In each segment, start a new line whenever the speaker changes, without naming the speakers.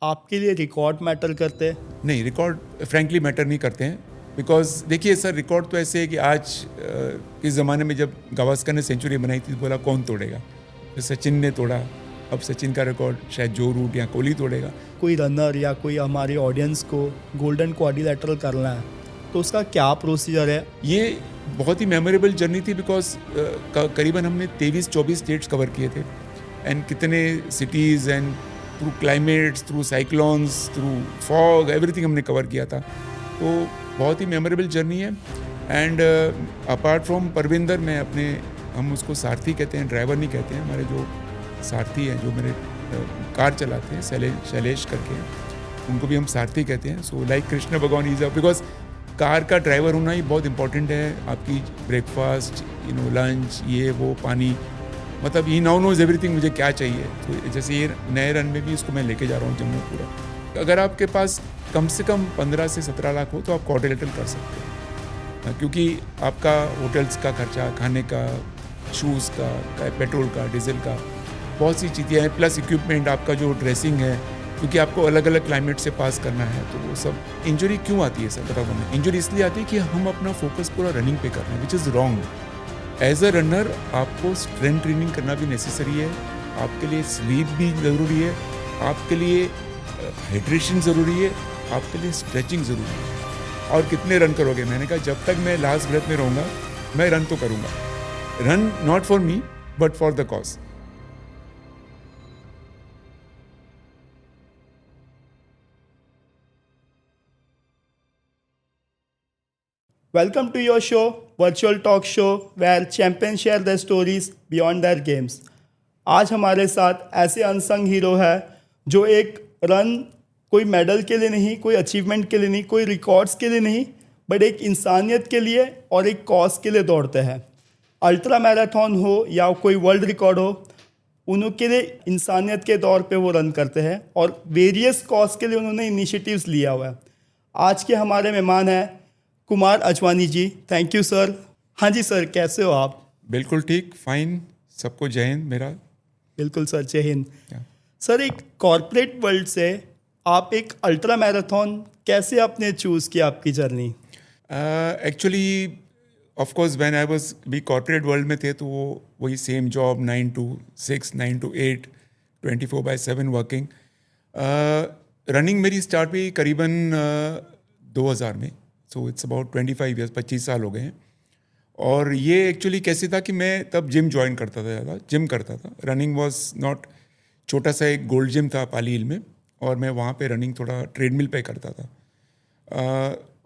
आपके लिए record matter करते हैं?
नहीं, रिकॉर्ड फ्रैंकली मैटर नहीं करते हैं। बिकॉज देखिए सर, रिकॉर्ड तो ऐसे है कि आज इस ज़माने में जब गावस्कर ने सेंचुरी बनाई थी तो बोला कौन तोड़ेगा, तो सचिन ने तोड़ा। अब सचिन का रिकॉर्ड शायद जो रूट या कोहली तोड़ेगा।
कोई रनर या कोई हमारी ऑडियंस को गोल्डन क्वाड्रिलैटरल करना है तो उसका क्या प्रोसीजर है?
ये बहुत ही मेमोरेबल जर्नी थी बिकॉज करीबन हमने 23-24 स्टेट्स कवर किए थे एंड कितने cities and through climates, through cyclones, through fog, everything हमने कवर किया था। तो बहुत ही मेमोरेबल जर्नी है। एंड अपार्ट फ्रॉम परविंदर, मैं अपने, हम उसको सारथी कहते हैं, ड्राइवर नहीं कहते हैं, हमारे जो सारथी हैं जो मेरे कार चलाते हैं, शैलेश करके हैं, उनको भी हम सारथी कहते हैं। सो लाइक कृष्ण भगवान इज बिकॉज कार का ड्राइवर होना ही बहुत इंपॉर्टेंट है। आपकी ब्रेकफास्ट, लंच, ये वो, पानी, मतलब ही नाउ नोज एवरीथिंग मुझे क्या चाहिए। तो जैसे ये नए रन में भी इसको मैं लेके जा रहा हूँ जम्मू पूरा। अगर आपके पास कम से कम 15 से 17 लाख हो तो आप क्वाड्रिलेटरल कर सकते हैं, क्योंकि आपका होटल्स का खर्चा, खाने का, शूज़ का, पेट्रोल का, डीजल का, बहुत सी चीज़ें हैं, प्लस इक्विपमेंट, आपका जो ड्रेसिंग है, क्योंकि आपको अलग अलग क्लाइमेट से पास करना है। तो वो सब इंजरी क्यों आती है सर, बताओ हमें? इंजरी इसलिए आती है कि हम अपना फोकस पूरा रनिंग पे कर रहे हैं, which is wrong. As a runner आपको स्ट्रेंथ ट्रेनिंग करना भी नेसेसरी है, आपके लिए स्लीप भी ज़रूरी है, आपके लिए हाइड्रेशन ज़रूरी है, आपके लिए स्ट्रेचिंग ज़रूरी है। और कितने रन करोगे? मैंने कहा जब तक मैं लास्ट ब्रेथ में रहूँगा मैं रन तो करूँगा। Run not for me but for the cause.
Welcome to your show, virtual talk show where champions share their stories beyond their games. आज हमारे साथ ऐसे अनसंग हीरो है जो एक रन कोई मेडल के लिए नहीं, कोई अचीवमेंट के लिए नहीं, कोई रिकॉर्ड्स के लिए नहीं, बट एक इंसानियत के लिए और एक कॉज के लिए दौड़ते हैं। अल्ट्रा मैराथन हो या कोई वर्ल्ड रिकॉर्ड हो, उनके लिए इंसानियत के तौर पे वो रन करते हैं और वेरियस कॉज के लिए उन्होंने इनिशिएटिव्स लिया हुआ है। आज के हमारे मेहमान हैं Kumar Ajwani ji. Thank you sir. हाँ जी सर, कैसे हो आप?
बिल्कुल ठीक, फाइन। सबको जय हिंद मेरा।
बिल्कुल सर, जय हिंद। सर, एक कॉर्पोरेट वर्ल्ड से आप एक अल्ट्रा मैराथन कैसे आपने चूज़ किया आपकी journey?
Actually of course when I was भी कॉर्पोरेट वर्ल्ड में थे तो वो वही same job, 9 to 6, 9 to 8, 24/7 working. Running मेरी स्टार्ट हुई करीबन 2000 में। सो इट्स अबाउट 25 ईयर्स, 25 साल हो गए हैं। और ये एक्चुअली कैसे था कि मैं तब जिम ज्वाइन करता था, ज़्यादा जिम करता था। रनिंग वॉज नॉट, छोटा सा एक गोल्ड जिम था पाली हिल में, और मैं वहाँ पे रनिंग थोड़ा ट्रेडमिल पे करता था।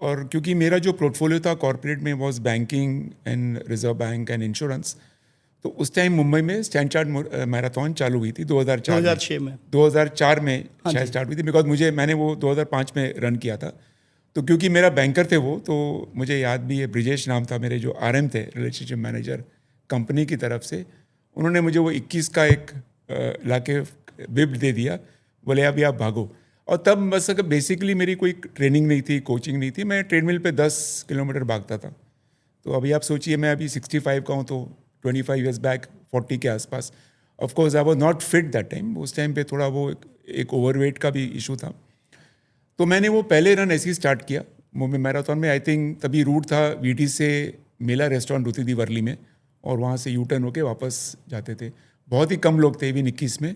और क्योंकि मेरा जो पोर्टफोलियो था कॉर्पोरेट में was banking and reserve bank and insurance, तो उस टाइम मुंबई में स्टैंड चार्ट मैराथन चालू हुई थी 2004 में। 2004 में शायद स्टार्ट हुई थी, बिकॉज मैंने वो 2005 में रन किया था। तो क्योंकि मेरा बैंकर थे वो, तो मुझे याद भी है, ब्रिजेश नाम था मेरे जो आरएम थे, रिलेशनशिप मैनेजर कंपनी की तरफ से। उन्होंने मुझे वो 21 का एक लाके विप दे दिया, बोले अभी आप भागो। और तब बस बेसिकली मेरी कोई ट्रेनिंग नहीं थी, कोचिंग नहीं थी, मैं ट्रेडमिल पे 10 किलोमीटर भागता था। तो अभी आप सोचिए, मैं अभी 65 का हूँ, तो 25 ईयर्स बैक 40 के आसपास। Of course I was not fit that time. उस टाइम पे थोड़ा वो एक ओवरवेट का भी इशू था। तो मैंने वो पहले रन ऐसे ही स्टार्ट किया मुंबई मैराथन में। आई थिंक तभी रूट था वीटी से मेला रेस्टोरेंट होती थी वर्ली में, और वहाँ से यू टर्न होके वापस जाते थे। बहुत ही कम लोग थे, इवन 21 में।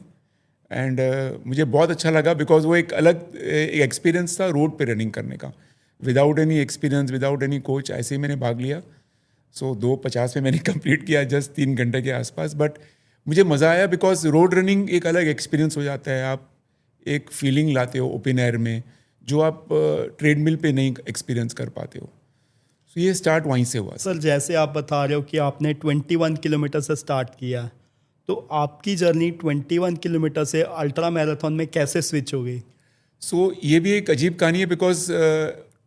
एंड मुझे बहुत अच्छा लगा बिकॉज वो एक अलग एक्सपीरियंस था रोड पे रनिंग करने का, without any experience, without any coach, ऐसे ही मैंने भाग लिया। सो 2:50 में मैंने कंप्लीट किया, जस्ट 3 घंटे के आसपास। बट मुझे मज़ा आया बिकॉज रोड रनिंग एक अलग एक्सपीरियंस हो जाता है। आप एक फीलिंग लाते हो ओपन एयर में जो आप ट्रेडमिल पे नहीं एक्सपीरियंस कर पाते हो। सो ये स्टार्ट वहीं से हुआ।
सर, जैसे आप बता रहे हो कि आपने 21 किलोमीटर से स्टार्ट किया, तो आपकी जर्नी 21 किलोमीटर से अल्ट्रा मैराथन में कैसे स्विच हो गई?
सो ये भी एक अजीब कहानी है बिकॉज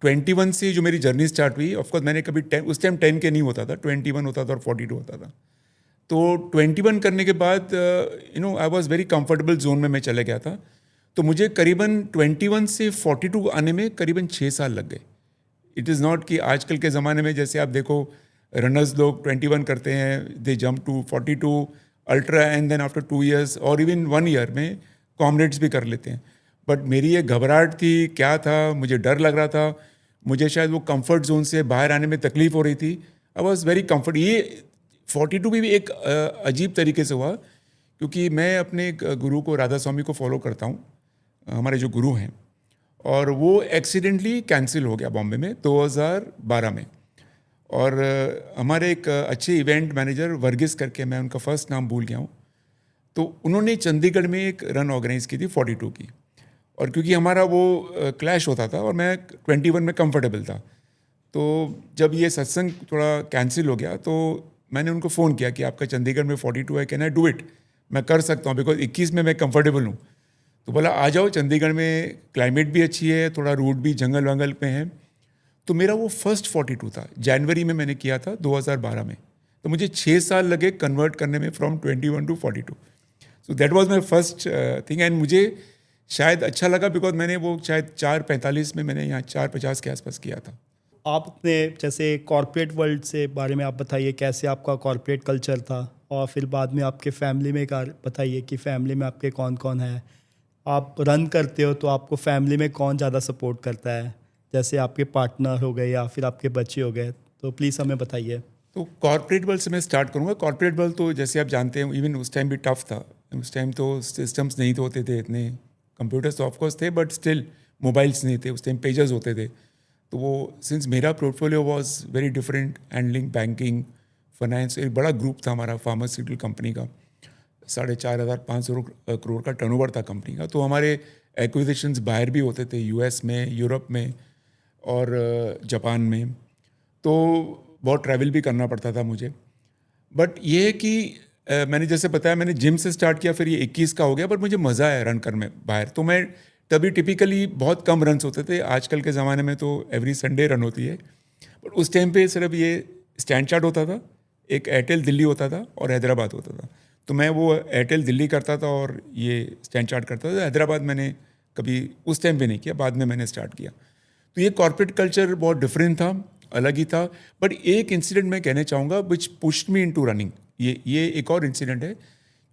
21 से जो मेरी जर्नी स्टार्ट हुई, ऑफकोर्स मैंने कभी 10, उस टाइम 10 के नहीं होता था, 21 होता था और 42 होता था। तो 21 करने के बाद I was very comfortable zone में मैं चले गया था। तो मुझे करीबन 21 से 42 आने में करीबन 6 साल लग गए। इट इज़ नॉट कि आजकल के ज़माने में जैसे आप देखो रनर्स लोग 21 करते हैं, they jump to 42 ultra and then after 2 years और इवन 1 year में कॉमरेड्स भी कर लेते हैं। बट मेरी ये घबराहट थी, क्या था, मुझे डर लग रहा था, मुझे शायद वो कंफर्ट जोन से बाहर आने में तकलीफ हो रही थी। I was very comfort. ये 42 भी एक अजीब तरीके से हुआ, क्योंकि मैं अपने एक गुरु को, राधा स्वामी को फॉलो करता हूँ, हमारे जो गुरु हैं, और वो एक्सीडेंटली कैंसिल हो गया बॉम्बे में 2012 में। और हमारे एक अच्छे इवेंट मैनेजर वर्गीस करके, मैं उनका फर्स्ट नाम भूल गया हूँ, तो उन्होंने चंडीगढ़ में एक रन ऑर्गेनाइज की थी 42 की। और क्योंकि हमारा वो क्लैश होता था और मैं 21 में कंफर्टेबल था, तो जब ये सत्संग थोड़ा कैंसिल हो गया तो मैंने उनको फ़ोन किया कि आपका चंडीगढ़ में 42 है, कैन आई डू इट, मैं कर सकता हूँ, बिकॉज 21 में मैं कंफर्टेबल हूँ। तो बोला आ जाओ, चंडीगढ़ में क्लाइमेट भी अच्छी है, थोड़ा रूट भी जंगल वंगल पे है। तो मेरा वो फर्स्ट 42 था, जनवरी में मैंने किया था 2012 में। तो मुझे 6 साल लगे कन्वर्ट करने में, from 21 to 42। So that was my first thing. And मुझे शायद अच्छा लगा, बिकॉज मैंने वो शायद 4:45 में, मैंने यहाँ 4:50 के आसपास किया था।
आप अपने जैसे कॉर्पोरेट वर्ल्ड से बारे में आप बताइए, कैसे आपका कॉर्पोरेट कल्चर था, और फिर बाद में आपके फैमिली में का बताइए कि फैमिली में आपके कौन कौन है। आप रन करते हो तो आपको फैमिली में कौन ज़्यादा सपोर्ट करता है, जैसे आपके पार्टनर हो गए या फिर आपके बच्चे हो गए, तो प्लीज़ हमें बताइए।
तो कॉर्पोरेट वर्ल्ड से मैं स्टार्ट करूँगा। कॉर्पोरेट वर्ल्ड तो जैसे आप जानते हैं, इवन उस टाइम भी टफ था। उस टाइम तो सिस्टम्स नहीं तो होते थे इतने, कंप्यूटर्स तो ऑफकोर्स थे, बट स्टिल मोबाइल्स नहीं थे, उस टाइम पेजेस होते थे। तो वो, सिंस मेरा portfolio was very different, handling banking, finance, एक बड़ा ग्रुप था हमारा फार्मास्यूटिकल कंपनी का, 4,500 करोड़ का टर्नओवर था कंपनी का। तो हमारे एक्विजिशंस बाहर भी होते थे, यूएस में, यूरोप में और जापान में। तो बहुत ट्रैवल भी करना पड़ता था मुझे। बट ये है कि मैंने जैसे बताया, मैंने जिम से स्टार्ट किया, फिर ये 21 का हो गया, बट मुझे मज़ा आया रन करने में बाहर। तो मैं तभी टिपिकली बहुत कम रन्स होते थे, आजकल के ज़माने में तो एवरी संडे रन होती है, बट उस टाइम पे सिर्फ ये स्टैंड चार्ट होता था, एक एयरटेल दिल्ली होता था और हैदराबाद होता था। तो मैं वो एयरटेल दिल्ली करता था और ये स्टैंड चार्ट करता था। हैदराबाद मैंने कभी उस टाइम पे नहीं किया, बाद में मैंने स्टार्ट किया। तो ये कॉर्पोरेट कल्चर बहुत डिफरेंट था, अलग ही था। बट एक इंसिडेंट मैं कहना चाहूँगा विच पुश्ड मी इनटू रनिंग। ये एक और इंसिडेंट है,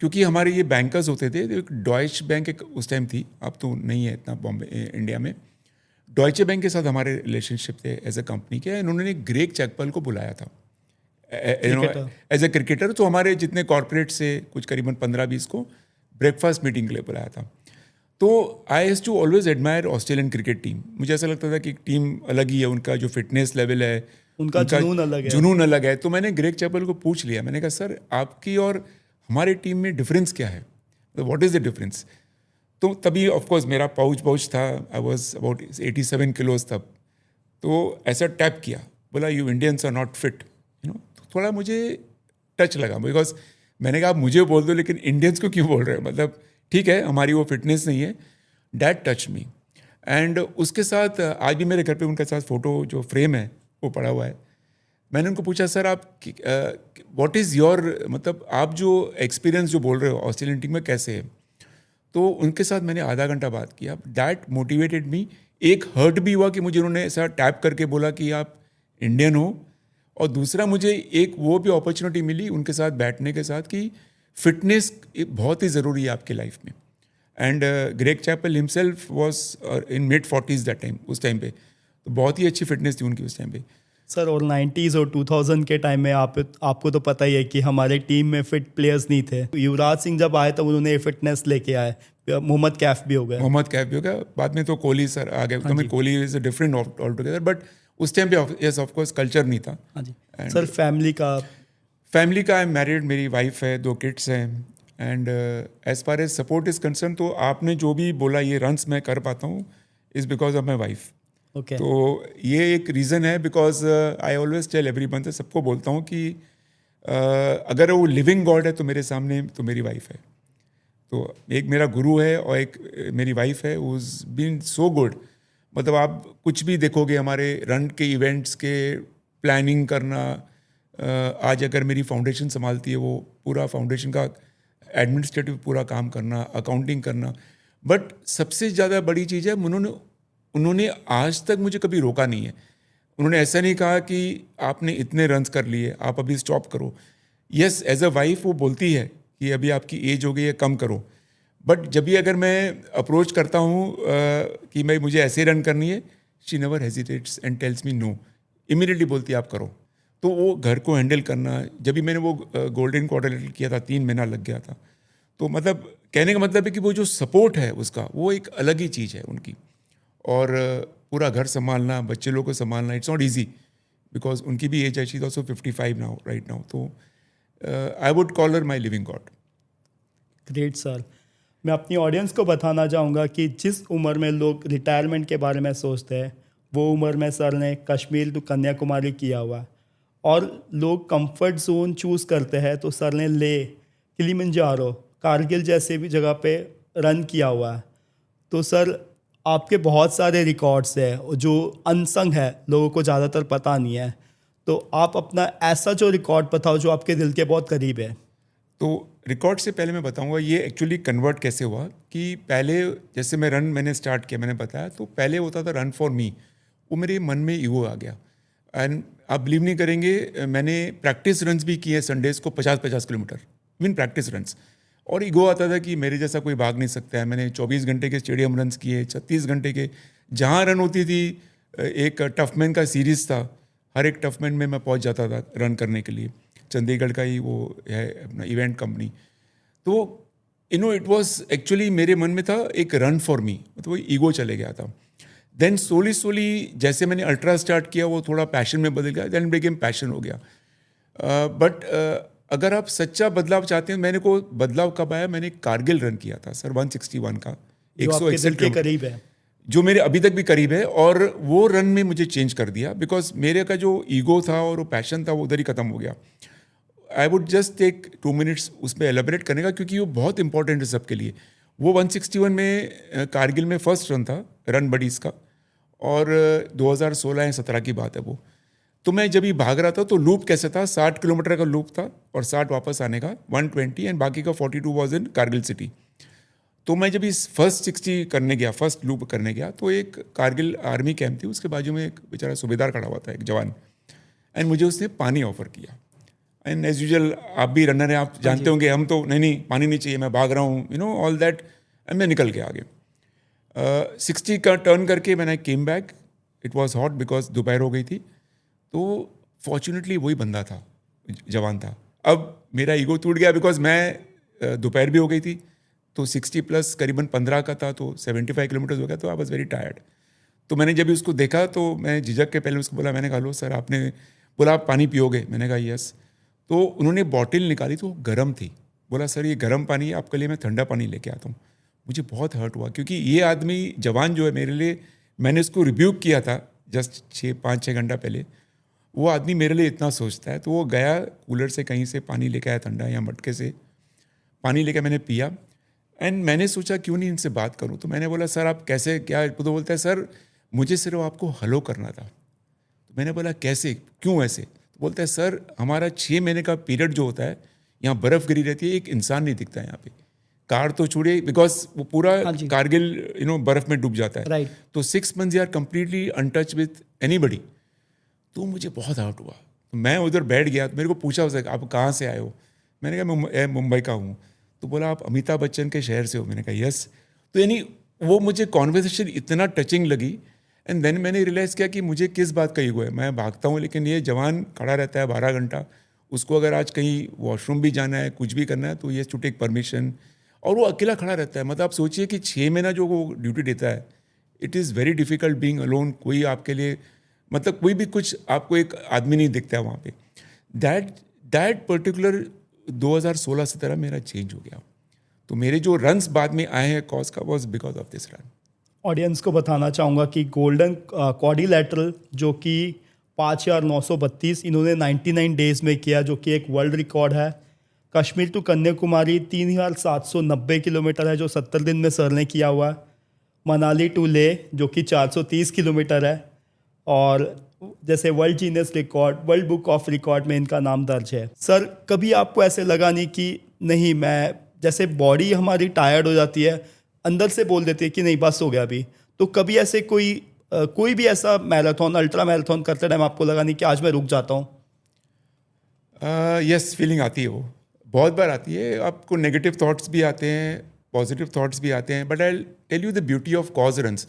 क्योंकि हमारे ये बैंकर्स होते थे, एक डॉयच बैंक एक उस टाइम थी, अब तो नहीं है इतना बॉम्बे इंडिया में। डॉयचे बैंक के साथ हमारे रिलेशनशिप थे एज अ कंपनी के। इन्होंने ग्रेग चैपल को बुलाया था एज ए क्रिकेटर। तो हमारे जितने कॉर्पोरेट से कुछ करीबन 15-20 को ब्रेकफास्ट मीटिंग के लिए बुलाया था। तो I has to always admire Australian cricket team. मुझे ऐसा लगता था कि टीम अलग ही है, उनका जो फिटनेस लेवल है,
उनका जुनून अलग है।
तो मैंने ग्रेग चैपल को पूछ लिया, मैंने कहा सर आपकी और हमारे टीम में डिफरेंस क्या है, व्हाट इज़ द डिफरेंस। तो तभी ऑफकोर्स मेरा पाउच था, आई वॉज अबाउट 87 किलोज तब। तो ऐसा टैप किया, बोला you Indians are not fit, you know. थोड़ा मुझे टच लगा, बिकॉज मैंने कहा आप मुझे बोल दो, लेकिन इंडियंस को क्यों बोल रहे हैं, मतलब ठीक है हमारी वो फिटनेस नहीं है। That touch me. एंड उसके साथ आज भी मेरे घर पे उनके साथ फ़ोटो जो फ्रेम है वो पड़ा हुआ है। मैंने उनको पूछा सर आप व्हाट इज़ योर, मतलब आप जो एक्सपीरियंस जो बोल रहे हो ऑस्ट्रेलियन टीम में कैसे है। तो उनके साथ मैंने आधा घंटा बात किया। That motivated me. एक हर्ट भी हुआ कि मुझे उन्होंने ऐसा टैप करके बोला कि आप इंडियन हो, और दूसरा मुझे एक वो भी अपॉर्चुनिटी मिली उनके साथ बैठने के साथ कि फिटनेस बहुत ही ज़रूरी है आपके लाइफ में। And Greg Chappell himself was in mid 40s that time, उस टाइम पे। तो बहुत ही अच्छी फिटनेस थी उनकी उस टाइम पे।
सर और 90s और 2000 के टाइम में आपको तो पता ही है कि हमारे टीम में फिट प्लेयर्स नहीं थे। युवराज सिंह जब आए तब उन्होंने फिटनेस लेके आए, मोहम्मद कैफ भी हो गया, बाद में तो कोहली सर आ गए। तो मैं Kohli is a different all together, but उस टाइम पे यस ऑफ कोर्स कल्चर नहीं था। हाँ जी। सर फैमिली का आई एम मैरिड, मेरी वाइफ है, 2 किड्स हैं। And as far as support is concern, तो आपने जो भी बोला ये रन्स मैं कर पाता हूँ is because of my wife. Okay.
तो ये एक रीज़न है, because I always tell everyone, से सबको बोलता हूँ कि अगर वो लिविंग गॉड है तो मेरे सामने तो मेरी वाइफ है। तो एक मेरा गुरु है और एक मेरी वाइफ है, who is been so good. मतलब आप कुछ भी देखोगे हमारे रन के इवेंट्स के प्लानिंग करना, आज अगर मेरी फाउंडेशन संभालती है, वो पूरा फाउंडेशन का एडमिनिस्ट्रेटिव पूरा काम करना, अकाउंटिंग करना। बट सबसे ज़्यादा बड़ी चीज़ है, उन्होंने आज तक मुझे कभी रोका नहीं है। उन्होंने ऐसा नहीं कहा कि आपने इतने रन्स कर लिए, आप अभी स्टॉप करो। यस, एज अ वाइफ वो बोलती है कि अभी आपकी एज हो गई है, कम करो। बट जब भी अगर मैं अप्रोच करता हूँ कि मैं मुझे ऐसे रन करनी है, she never hesitates and tells me know, immediately बोलती है आप करो। तो वो घर को हैंडल करना, जब भी मैंने वो गोल्डन क्वाड्रिलेटरल किया था 3 महीना लग गया था। तो मतलब कहने का मतलब है कि वो जो सपोर्ट है उसका, वो एक अलग ही चीज़ है उनकी। और पूरा घर संभालना, बच्चे लोग को संभालना, इट्स नॉट ईजी बिकॉज उनकी भी एज है, she is also 55 now right now. तो I would call her my living god.
Great sir. मैं अपनी ऑडियंस को बताना चाहूँगा कि जिस उम्र में लोग रिटायरमेंट के बारे में सोचते हैं, वो उम्र में सर ने कश्मीर टू कन्याकुमारी किया हुआ है। और लोग कंफर्ट जोन चूज़ करते हैं तो सर ने ले, किलिमंजारो, कारगिल जैसे भी जगह पे रन किया हुआ है। तो सर आपके बहुत सारे रिकॉर्ड्स हैं जो अनसंग है, लोगों को ज़्यादातर पता नहीं है। तो आप अपना ऐसा जो रिकॉर्ड बताओ जो आपके दिल के बहुत करीब है।
तो रिकॉर्ड से पहले मैं बताऊंगा ये एक्चुअली कन्वर्ट कैसे हुआ। कि पहले जैसे मैंने स्टार्ट किया, मैंने बताया, तो पहले होता था रन फॉर मी, वो मेरे मन में ईगो आ गया। एंड आप बिलीव नहीं करेंगे, मैंने प्रैक्टिस रन्स भी किए संडेज़ को 50-50 किलोमीटर, इवन प्रैक्टिस रन्स। और ईगो आता था कि मेरे जैसा कोई भाग नहीं सकता है। मैंने 24 घंटे के स्टेडियम रन्स किए, 36 घंटे के, जहाँ रन होती थी। एक टफमैन का सीरीज़ था, हर एक टफमैन में मैं पहुँच जाता था रन करने के लिए। चंडीगढ़ का ही वो है अपना इवेंट कंपनी। तो इट वाज एक्चुअली मेरे मन में था एक रन फॉर मी, मतलब वो ईगो चले गया था। देन स्लोली जैसे मैंने अल्ट्रा स्टार्ट किया, वो थोड़ा पैशन में बदल गया, देन बिकेम पैशन हो गया। बट अगर आप सच्चा बदलाव चाहते हैं, मैंने को बदलाव कब आया, मैंने कारगिल रन किया था सर 161 का,
जो आपके दिल के करीब है,
जो मेरे अभी तक भी करीब है। और वो रन में मुझे चेंज कर दिया, बिकॉज मेरे का जो ईगो था और वो पैशन था वो उधर ही खत्म हो गया। I would just take 2 minutes उस पर एलेबरेट करने का, क्योंकि वो बहुत इंपॉर्टेंट है सबके लिए। वो 161 में कारगिल में फर्स्ट रन था रन बडीज़ का, और 2016 या 17 की बात है वो। तो मैं जब ही भाग रहा था तो लूप कैसे था, 60 किलोमीटर का लूप था और 60 वापस आने का 120, एंड बाकी का 42 वॉज इन कारगिल सिटी। तो मैं जब इस फर्स्ट 60 करने गया, फर्स्ट लूप करने गया, तो एक कारगिल आर्मी कैंप थी, उसके बाजू में एक बेचारा सूबेदार खड़ा हुआ था, एक जवान, एंड मुझे उसने पानी ऑफर किया। एंड एज यूजुअल, आप भी रनर हैं, आप जानते होंगे, हम तो नहीं पानी नहीं चाहिए, मैं भाग रहा हूँ, ऑल दैट, एंड मैं निकल गया आगे। 60 का टर्न करके मैंने came back, it was hot because दोपहर हो गई थी। तो फॉर्चुनेटली वही बंदा था, जवान था। अब मेरा ईगो टूट गया बिकॉज मैं दोपहर भी हो गई थी, तो 60 प्लस करीबन 15 का था, तो 75 किलोमीटर हो गया, तो आई वॉज वेरी टायर्ड। तो मैंने जब उसको देखा तो मैं झिझक के पहले उसको बोला, मैंने कहा लो सर, आपने बोला आप पानी पियोगे, मैंने कहा यस। तो उन्होंने बॉटल निकाली तो गर्म थी, बोला सर ये गर्म पानी है, आपके लिए मैं ठंडा पानी लेके आता हूँ। मुझे बहुत हर्ट हुआ, क्योंकि ये आदमी जवान जो है मेरे लिए, मैंने उसको रिव्यूक किया था जस्ट 5-6 घंटा पहले, वो आदमी मेरे लिए इतना सोचता है। तो वो गया कूलर से कहीं से पानी लेके आया, ठंडा या मटके से पानी लेके मैंने पिया। एंड मैंने सोचा क्यों नहीं इनसे बात करूं, तो मैंने बोला सर आप कैसे, क्या? तो बोलता है सर मुझे सिर्फ आपको हेलो करना था। तो मैंने बोला कैसे, क्यों ऐसे? तो बोलता है सर हमारा 6 महीने का पीरियड जो होता है, यहाँ बर्फ़ गिरी रहती है, एक इंसान नहीं दिखता है यहाँ पे, कार तो छोड़िए बिकॉज वो पूरा कारगिल बर्फ़ में डूब जाता है।
राइट।
तो 6 months you are completely untouch with anybody. तो मुझे बहुत हर्ट हुआ, तो मैं उधर बैठ गया। तो मेरे को पूछा उसने, आप कहाँ से आए हो? मैंने कहा मैं मुंबई का हूँ। तो बोला आप अमिताभ बच्चन के शहर से हो? मैंने कहा यस। तो यानी वो मुझे कॉन्वर्सेशन इतना टचिंग लगी। एंड देन मैंने रियलाइज़ किया कि मुझे किस बात का ईगो है। मैं भागता हूँ, लेकिन ये जवान खड़ा रहता है 12 घंटा, उसको अगर आज कहीं वॉशरूम भी जाना है, कुछ भी करना है, तो ये टू टेक परमिशन, और वो अकेला खड़ा रहता है। मतलब आप सोचिए कि 6 महीना जो वो ड्यूटी देता है, it is very difficult being alone. कोई आपके लिए, मतलब कोई भी कुछ, आपको एक आदमी नहीं दिखता है वहाँ पे। दैट पर्टिकुलर 2016-17 मेरा चेंज हो गया। तो मेरे जो रन्स बाद में आए हैं कॉज का, was because of this run.
Audience को बताना चाहूँगा कि गोल्डन क्वाड्रिलैटरल जो कि 5,932 इन्होंने 99 डेज़ में किया, जो कि एक वर्ल्ड रिकॉर्ड है। कश्मीर टू कन्याकुमारी 3,790 किलोमीटर है, जो 70 दिन में सर ने किया हुआ है। मनाली टू ले जो कि 430 किलोमीटर है, और जैसे world genius record, world book of record में इनका नाम दर्ज है। सर कभी आपको ऐसे लगा नहीं कि नहीं, मैं जैसे बॉडी हमारी टायर्ड हो जाती है, अंदर से बोल देती है कि नहीं बस हो गया अभी, तो कभी ऐसे कोई भी ऐसा मैराथन, अल्ट्रा मैराथन करते टाइम आपको लगा नहीं कि आज मैं रुक जाता हूँ?
यस, फीलिंग आती है, वो बहुत बार आती है। आपको नेगेटिव थॉट्स भी आते हैं, पॉजिटिव थॉट्स भी आते हैं, but I tell you the beauty of cause runs.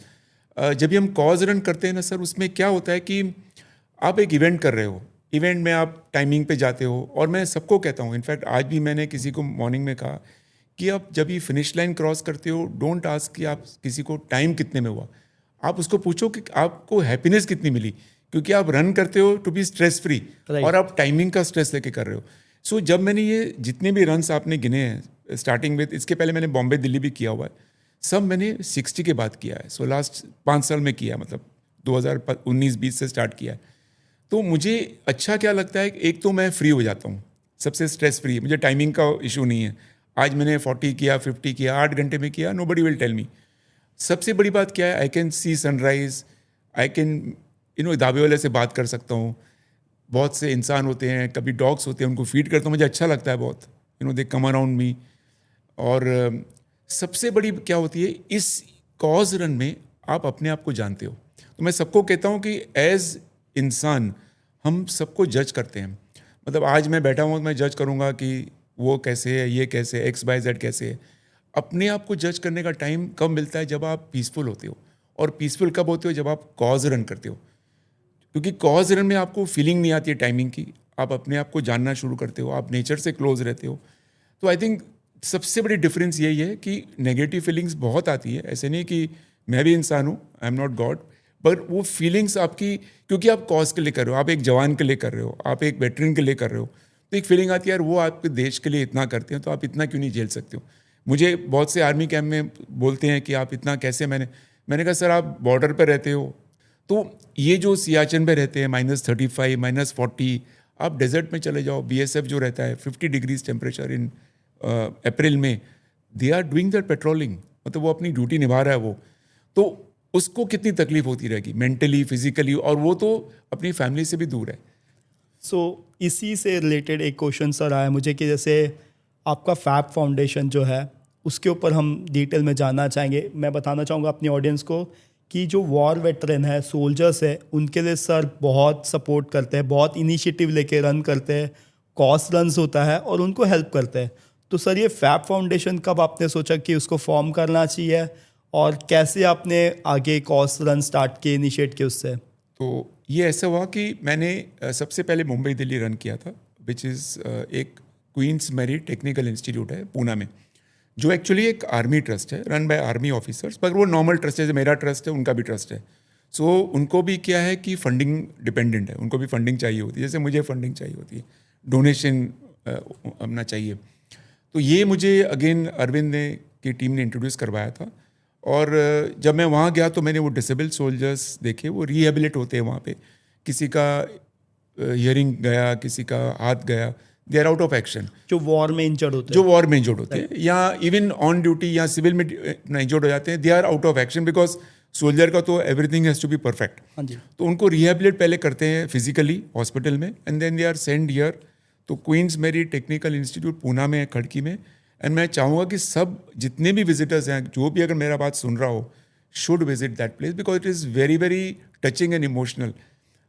जब भी हम कॉज रन करते हैं ना सर, उसमें क्या होता है कि आप एक इवेंट कर रहे हो, इवेंट में आप टाइमिंग पे जाते हो, और मैं सबको कहता हूँ, इनफैक्ट आज भी मैंने किसी को मॉर्निंग में कहा कि आप जब ये फिनिश लाइन क्रॉस करते हो, डोंट आस्क कि आप किसी को टाइम कितने में हुआ, आप उसको पूछो कि आपको हैप्पीनेस कितनी मिली, क्योंकि आप रन करते हो टू बी स्ट्रेस फ्री, और आप टाइमिंग का स्ट्रेस लेके कर रहे हो. सो जब मैंने ये जितने भी रन्स आपने गिने हैं स्टार्टिंग विद, इसके पहले मैंने बॉम्बे दिल्ली भी किया हुआ है, सब मैंने 60 के बाद किया है. सो लास्ट 5 साल में किया है, मतलब 2019-20 से स्टार्ट किया है. तो मुझे अच्छा क्या लगता है, एक तो मैं फ्री हो जाता हूँ, सबसे स्ट्रेस फ्री, मुझे टाइमिंग का इशू नहीं है. आज मैंने 40 किया, 50 किया, 8 घंटे में किया, नोबडी विल टेल मी. सबसे बड़ी बात क्या है, I can see sunrise, I can दावे वाले से बात कर सकता हूँ. बहुत से इंसान होते हैं, कभी डॉग्स होते हैं, उनको फीड करता हूँ, मुझे अच्छा लगता है बहुत, दे कम अराउंड मी. और सबसे बड़ी क्या होती है, इस कॉज रन में आप अपने आप को जानते हो. तो मैं सबको कहता हूँ कि एज इंसान हम सबको जज करते हैं. मतलब आज मैं बैठा हूँ, मैं जज करूँगा कि वो कैसे है, ये कैसे है, XYZ कैसे है. अपने आप को जज करने का टाइम कब मिलता है, जब आप पीसफुल होते हो. और पीसफुल कब होते हो, जब आप कॉज रन करते हो. क्योंकि कॉज रन में आपको फीलिंग नहीं आती है टाइमिंग की, आप अपने आप को जानना शुरू करते हो, आप नेचर से क्लोज रहते हो. तो आई थिंक सबसे बड़ी डिफरेंस यही है कि नेगेटिव फीलिंग्स बहुत आती है, ऐसे नहीं कि मैं भी इंसान हूँ, आई एम नॉट गॉड, पर वो फीलिंग्स आपकी, क्योंकि आप कॉज के लिए कर रहे हो, आप एक जवान के लिए कर रहे हो, आप एक वेटरन के लिए कर रहे हो, तो एक फीलिंग आती है यार वो आपके देश के लिए इतना करते हैं, तो आप इतना क्यों नहीं झेल सकते हो. मुझे बहुत से आर्मी कैंप में बोलते हैं कि आप इतना कैसे, मैंने कहा सर आप बॉर्डर पर रहते हो, तो ये जो सियाचिन में रहते हैं -35 -40, आप डेजर्ट में चले जाओ, BSF जो रहता है 50 डिग्रीज टेम्परेचर इन अप्रैल में, they are doing that patrolling, मतलब वो अपनी ड्यूटी निभा रहा है वो, तो उसको कितनी तकलीफ होती रहेगी मेंटली, फिजिकली, और वो तो अपनी फैमिली से भी दूर है.
सो इसी से रिलेटेड एक क्वेश्चन सर आया मुझे कि जैसे आपका फैब फाउंडेशन जो है उसके ऊपर हम डिटेल में जानना चाहेंगे. मैं बताना चाहूँगा अपनी ऑडियंस को कि जो वॉर वेटरन है, सोल्जर्स है, उनके लिए सर बहुत सपोर्ट करते हैं, बहुत इनिशिएटिव लेके रन करते हैं, कॉस्ट रन्स होता है और उनको हेल्प करते हैं. तो सर ये फैब फाउंडेशन कब आपने सोचा कि उसको फॉर्म करना चाहिए, और कैसे आपने आगे कॉस्ट रन स्टार्ट किए, इनिशिएट किए उससे?
तो ये ऐसा हुआ कि मैंने सबसे पहले मुंबई दिल्ली रन किया था, विच इज़ एक क्वींस मैरी टेक्निकल इंस्टीट्यूट है पूना में, जो एक्चुअली एक आर्मी ट्रस्ट है, रन बाय आर्मी ऑफिसर्स, पर वो नॉर्मल ट्रस्ट है, जैसे मेरा ट्रस्ट है उनका भी ट्रस्ट है. सो उनको भी क्या है कि फंडिंग डिपेंडेंट है, उनको भी फंडिंग चाहिए होती है, जैसे मुझे फंडिंग चाहिए होती है, डोनेशन अपना चाहिए. तो ये मुझे अगेन अरविंद ने की टीम ने इंट्रोड्यूस करवाया था. और जब मैं वहाँ गया तो मैंने वो डिसेबल्ड सोल्जर्स देखे, वो रिहेबिलिट होते हैं वहाँ पे, किसी का हियरिंग गया, किसी का हाथ गया, they are out of action.
जो वॉर में इंजर्ड होते हैं,
जो वॉर में इंजर्ड होते हैं, या इवन ऑन ड्यूटी या सिविल में इंजर्ड हो जाते हैं, they are out of action, because soldier का तो everything has to be perfect.
हाँ जी.
तो उनको रिहेबिलिट पहले करते हैं फिजिकली हॉस्पिटल में, and then they are send here. तो Queens Mary Technical Institute Poona में है, खड़की में. एंड मैं चाहूँगा कि सब जितने भी विजिटर्स हैं, जो भी अगर मेरा बात सुन रहा हो, should visit that place, because it is very very touching and emotional.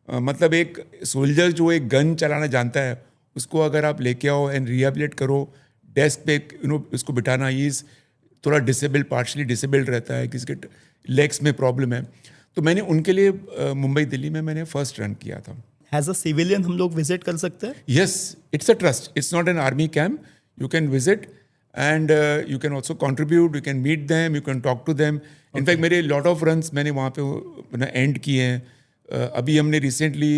मतलब एक सोल्जर जो एक गन चलाना जानता है, उसको अगर आप लेके आओ एंड रिहेबिलिट करो, डेस्क पे उसको बिठाना, ये थोड़ा डिसेबल्ड, पार्शली डिसेबल्ड रहता है, किसी के लेग्स में प्रॉब्लम है, तो मैंने उनके लिए मुंबई दिल्ली में मैंने फर्स्ट रन किया था.
एज अ सिविलियन हम लोग विजिट कर सकते हैं?
Yes, it's a trust. It's not an army camp. You can visit and you can also contribute. You can meet them. You can talk to them. In fact, मेरे lot of runs मैंने वहाँ पे and किए हैं. अभी हमने recently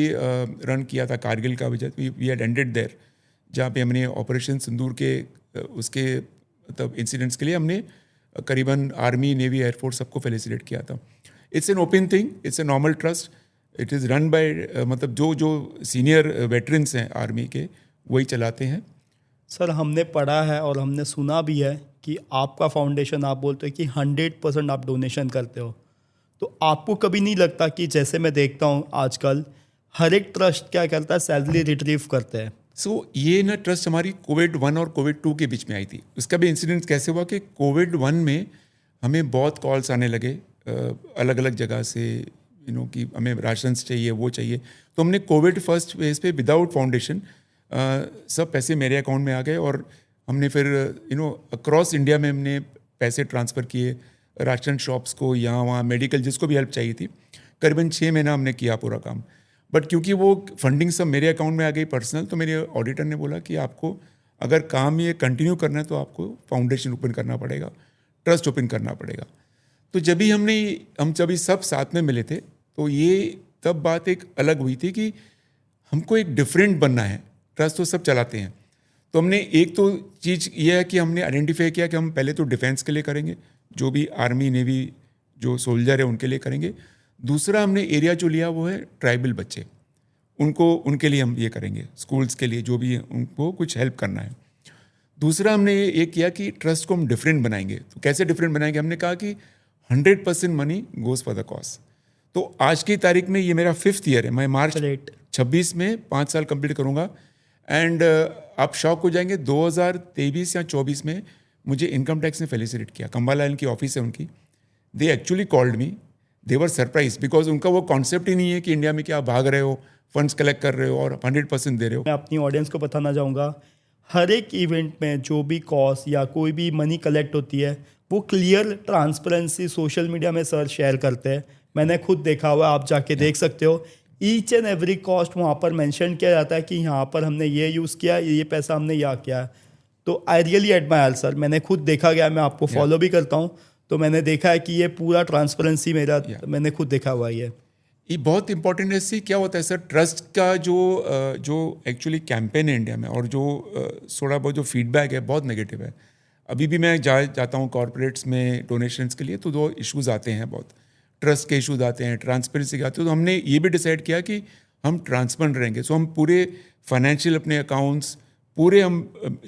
run किया था कारगिल का विजय. वी हैड एंडेड देयर, जहाँ पे हमने ऑपरेशन सिंदूर के उसके मतलब इंसिडेंट्स के लिए हमने करीबन आर्मी, नेवी, एयरफोर्स सबको फैसिलिटेट किया था. It's an open thing. It's a normal trust. It is run by मतलब जो सीनियर वेटरन्स हैं आर्मी के, वही चलाते हैं.
सर हमने पढ़ा है और हमने सुना भी है कि आपका फाउंडेशन, आप बोलते हो कि 100% आप डोनेशन करते हो, तो आपको कभी नहीं लगता कि जैसे मैं देखता हूँ आजकल हर एक ट्रस्ट क्या करता है, सैलरी रिट्रीव करते हैं?
सो ये ना ट्रस्ट हमारी कोविड-1 और कोविड-2 के बीच में आई थी. उसका भी इंसिडेंट कैसे हुआ कि कोविड-1 में हमें बहुत कॉल्स आने लगे अलग अलग जगह से, कि हमें राशन चाहिए, वो चाहिए. तो हमने कोविड फर्स्ट फेज पे विदाउट फाउंडेशन सब पैसे मेरे अकाउंट में आ गए, और हमने फिर अक्रॉस इंडिया में हमने पैसे ट्रांसफ़र किए राशन शॉप्स को, यहाँ वहाँ मेडिकल जिसको भी हेल्प चाहिए थी। करीबन 6 महीना हमने किया पूरा काम। बट क्योंकि वो फंडिंग सब मेरे अकाउंट में आ गई पर्सनल, तो मेरे ऑडिटर ने बोला कि आपको अगर काम ये कंटिन्यू करना है तो आपको फाउंडेशन ओपन करना पड़ेगा, ट्रस्ट ओपन करना पड़ेगा। तो जब भी सब साथ में मिले थे, तो ये तब बात एक अलग हुई थी कि हमको एक डिफरेंट बनना है। ट्रस्ट तो सब चलाते हैं, तो हमने एक तो चीज़ ये है कि हमने आइडेंटिफाई किया कि हम पहले तो डिफेंस के लिए करेंगे, जो भी आर्मी नेवी जो सोल्जर है उनके लिए करेंगे। दूसरा हमने एरिया जो लिया वो है ट्राइबल बच्चे, उनके लिए हम ये करेंगे, स्कूल्स के लिए जो भी है उनको कुछ हेल्प करना है। दूसरा हमने ये किया कि ट्रस्ट को हम डिफरेंट बनाएंगे। तो कैसे डिफरेंट बनाएंगे? हमने कहा कि 100% money goes for the cause. तो आज की तारीख में ये मेरा 5th ईयर है, मैं मार्च 26 में 5 साल कंप्लीट करूँगा। एंड आप शॉक हो जाएंगे, 2023 या 24 में मुझे इनकम टैक्स ने फेलिसिटेट किया। कंबाला की ऑफिस है उनकी, they actually called me, they were surprise, because उनका वो कॉन्सेप्ट ही नहीं है कि इंडिया में क्या भाग रहे हो, फंड्स कलेक्ट कर रहे हो और 100% दे रहे हो।
मैं अपनी ऑडियंस को बताना चाहूँगा, हर एक इवेंट में जो भी कॉस्ट या कोई भी मनी कलेक्ट होती है वो क्लियर ट्रांसपेरेंसी सोशल मीडिया में सर शेयर करते हैं। मैंने खुद देखा हुआ, आप जाके देख सकते हो। ईच एंड एवरी कॉस्ट वहाँ पर मेंशन किया जाता है कि यहाँ पर हमने ये यूज़ किया, ये पैसा हमने यहाँ किया है। तो आई रियली एडमायर सर, मैंने खुद देखा गया, मैं आपको फॉलो भी करता हूँ, तो मैंने देखा है कि ये पूरा ट्रांसपेरेंसी मैंने खुद देखा हुआ है।
ये बहुत इंपॉर्टेंट है। इससे क्या होता है सर, ट्रस्ट का जो एक्चुअली कैंपेन है इंडिया में, और जो थोड़ा बहुत जो फीडबैक है बहुत नेगेटिव है। अभी भी मैं जाता हूँ कॉर्पोरेट्स में डोनेशंस के लिए, तो 2 इश्यूज आते हैं, बहुत ट्रस्ट के इश्यूज आते हैं, ट्रांसपेरेंसी के आते हैं। तो हमने ये भी डिसाइड किया कि हम ट्रांसपेरेंट रहेंगे। सो हम पूरे फाइनेंशियल अपने अकाउंट्स पूरे हम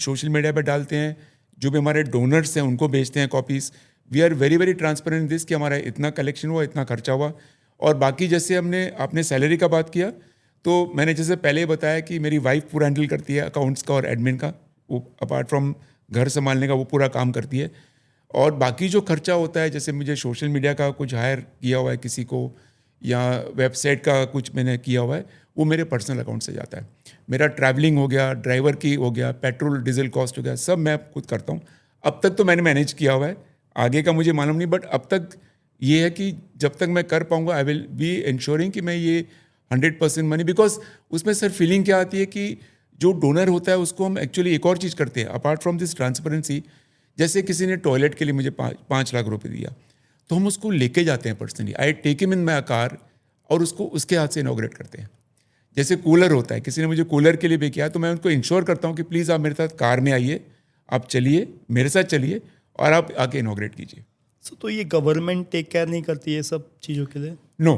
सोशल मीडिया पर डालते हैं, जो भी हमारे डोनर्स हैं उनको भेजते हैं copies. We are very very transparent this कि हमारा इतना कलेक्शन हुआ, इतना खर्चा हुआ। और बाकी जैसे आपने सैलरी का बात किया, तो मैंने जैसे पहले ही बताया कि मेरी वाइफ पूरा हैंडल करती है अकाउंट्स का और एडमिन का, वो अपार्ट फ्रॉम घर संभालने का वो पूरा काम करती है। और बाकी जो खर्चा होता है, जैसे मुझे सोशल मीडिया का कुछ हायर किया हुआ है किसी को, या वेबसाइट का कुछ मैंने किया हुआ है, वो मेरे पर्सनल अकाउंट से जाता है। मेरा ट्रैवलिंग हो गया, ड्राइवर की हो गया, पेट्रोल डीजल कॉस्ट हो गया, सब मैं खुद करता हूँ। अब तक तो मैंने मैनेज किया हुआ है, आगे का मुझे मालूम नहीं, बट अब तक ये है कि जब तक मैं कर पाऊँगा आई विल बी इंश्योरिंग कि मैं ये 100% मनी, बिकॉज उसमें सर फीलिंग क्या आती है कि जो डोनर होता है उसको हम एक्चुअली एक और चीज़ करते हैं अपार्ट फ्रॉम दिस ट्रांसपेरेंसी। जैसे किसी ने टॉयलेट के लिए मुझे 5 लाख रुपए दिया, तो हम उसको लेके जाते हैं personally, I take him in my car, और उसको उसके हाथ से इनॉग्रेट करते हैं। जैसे कूलर होता है, किसी ने मुझे कूलर के लिए भी किया, तो मैं उनको इंश्योर करता हूँ कि प्लीज़ आप मेरे साथ कार में आइए, आप चलिए, मेरे साथ चलिए और आप आके इनॉग्रेट कीजिए।
तो ये गवर्नमेंट टेक केयर नहीं करती है सब चीज़ों के लिए?
No,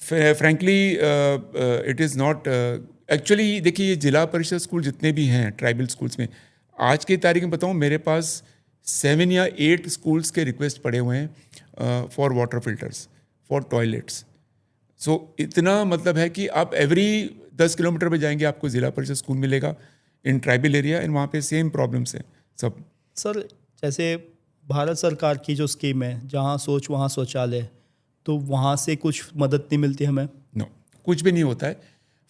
frankly it is not. Actually देखिए, ये जिला परिषद स्कूल जितने भी हैं ट्राइबल स्कूल्स में, आज की तारीख में बताऊँ, मेरे पास 7 या 8 स्कूल्स के रिक्वेस्ट पड़े हुए हैं for water filters, for toilets. So इतना मतलब है कि आप एवरी 10 किलोमीटर पे जाएंगे आपको जिला परिषद स्कूल मिलेगा इन ट्राइबल एरिया, एंड वहाँ पे सेम प्रॉब्लम्स हैं सब।
सर, जैसे भारत सरकार की जो स्कीम है, जहाँ सोच वहाँ शौचालय, तो वहाँ से कुछ मदद नहीं मिलती हमें?
नो, कुछ भी नहीं होता है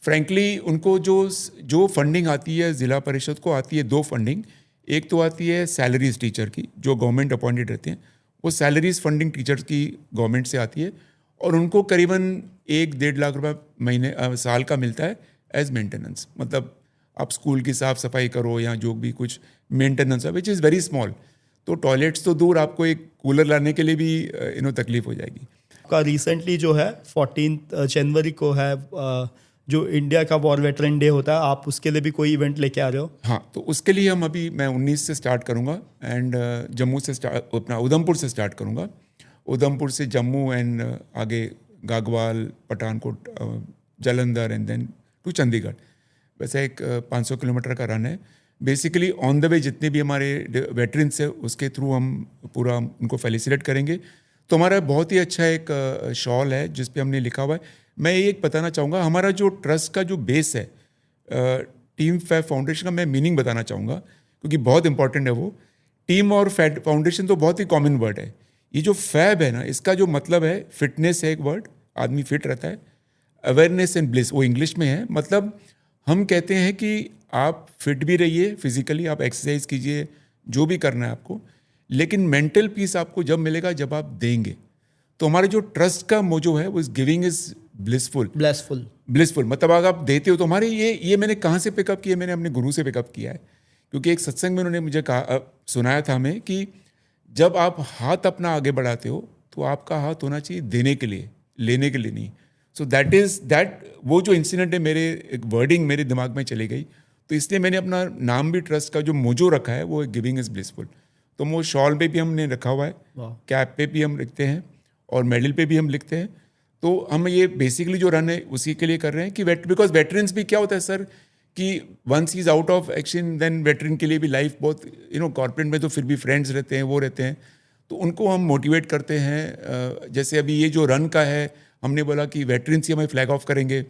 फ्रैंकली। उनको जो फंडिंग आती है जिला परिषद को, आती है 2 फंडिंग। एक तो आती है सैलरीज टीचर की, जो गवर्नमेंट अपॉइंटेड रहते हैं, वो सैलरीज फंडिंग टीचर्स की गवर्नमेंट से आती है, और उनको करीबन 1-1.5 लाख रुपए महीने साल का मिलता है एज मेंटेनेंस। मतलब आप स्कूल की साफ़ सफाई करो या जो भी कुछ मेंटेनेंस है, विच इज़ वेरी स्मॉल। तो टॉयलेट्स तो दूर, आपको एक कूलर लाने के लिए भी तकलीफ हो जाएगी।
का रिसेंटली जो है 14 जनवरी को है जो इंडिया का वॉर वेटरन डे होता है, आप उसके लिए भी कोई इवेंट लेके आ रहे हो?
हाँ, तो उसके लिए मैं 19 से स्टार्ट करूँगा, एंड जम्मू से अपना उधमपुर से स्टार्ट करूँगा, उधमपुर से जम्मू एंड आगे Gagwal, Pathankot, Jalandhar and then to Chandigarh. वैसे एक 500 किलोमीटर का रन है। बेसिकली ऑन द वे जितने भी हमारे वेटरन्स है उसके थ्रू हम पूरा उनको फेलिसिटेट करेंगे। तो हमारा बहुत ही अच्छा एक शॉल है जिस पे हमने लिखा हुआ है। मैं ये एक बताना चाहूँगा, हमारा जो ट्रस्ट का जो बेस है टीम फैब फाउंडेशन का, मैं मीनिंग बताना चाहूँगा क्योंकि बहुत इंपॉर्टेंट है वो। टीम और फाउंडेशन तो बहुत ही कॉमन वर्ड है। ये जो फैब है ना, इसका जो मतलब है फिटनेस है एक वर्ड, आदमी फिट रहता है। अवेयरनेस एंड ब्लिस वो इंग्लिश में है। मतलब हम कहते हैं कि आप फिट भी रहिए फिजिकली, आप एक्सरसाइज कीजिए, जो भी करना है आपको, लेकिन मेंटल पीस आपको जब मिलेगा जब आप देंगे। तो हमारा जो ट्रस्ट का मोजो है वो गिविंग इज ब्लिसफुल। ब्लिसफुल मतलब अगर आप देते हो तो हमारे ये मैंने कहाँ से पिकअप किया, मैंने अपने गुरु से पिकअप किया है। क्योंकि एक सत्संग में उन्होंने मुझे कहा, सुनाया था हमें कि जब आप हाथ अपना आगे बढ़ाते हो तो आपका हाथ होना चाहिए देने के लिए, लेने के लिए नहीं। सो दैट वो जो इंसिडेंट है, मेरे एक वर्डिंग मेरे दिमाग में चली गई, तो इसलिए मैंने अपना नाम भी ट्रस्ट का जो मोजो रखा है वो गिविंग इज ब्लिसफुल। तो वो शॉल पे भी हमने रखा हुआ है, कैप पे भी हम लिखते हैं और मेडल पे भी हम लिखते हैं। तो हम ये बेसिकली जो रन है उसी के लिए कर रहे हैं कि बिकॉज वेटरन्स भी क्या होता है सर कि once is out of action then veteran के लिए भी लाइफ बहुत कॉर्पोरेट में तो फिर भी फ्रेंड्स रहते हैं, वो रहते हैं, तो उनको हम मोटिवेट करते हैं। जैसे अभी ये जो रन का है, हमने बोला कि वेटरन से हमें फ्लैग ऑफ करेंगे,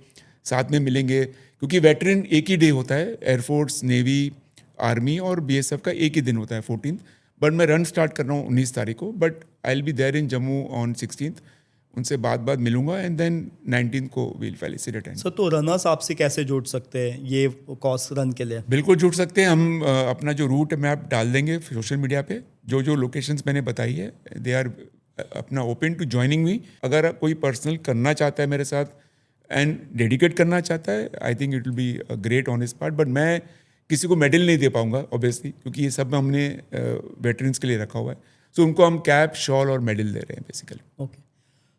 साथ में मिलेंगे, क्योंकि वेटरन एक ही डे होता है, एयरफोर्स, नेवी, आर्मी और बीएसएफ का एक ही दिन होता है 14th। बट मैं रन स्टार्ट कर रहा हूँ 19 तारीख को, but I will be there in Jammu on 16th। उनसे बाद मिलूंगा एंड देन 19th को वील फेलिसिटेट।
सर तो रनर्स आपसे कैसे जुड़ सकते हैं ये कॉज रन के लिए?
बिल्कुल जुड़ सकते हैं। हम अपना जो रूट मैप डाल देंगे सोशल मीडिया पे, जो लोकेशंस मैंने बताई है, दे आर अपना ओपन टू ज्वाइनिंग मी। अगर कोई पर्सनल करना चाहता है मेरे साथ एंड डेडिकेट करना चाहता है, I think it will be great on his part. But मैं किसी को मेडल नहीं दे पाऊंगा ऑब्वियसली, क्योंकि ये सब हमने वेटरन्स के लिए रखा हुआ है। सो उनको हम कैप, शॉल और मेडल दे रहे हैं बेसिकली।
ओके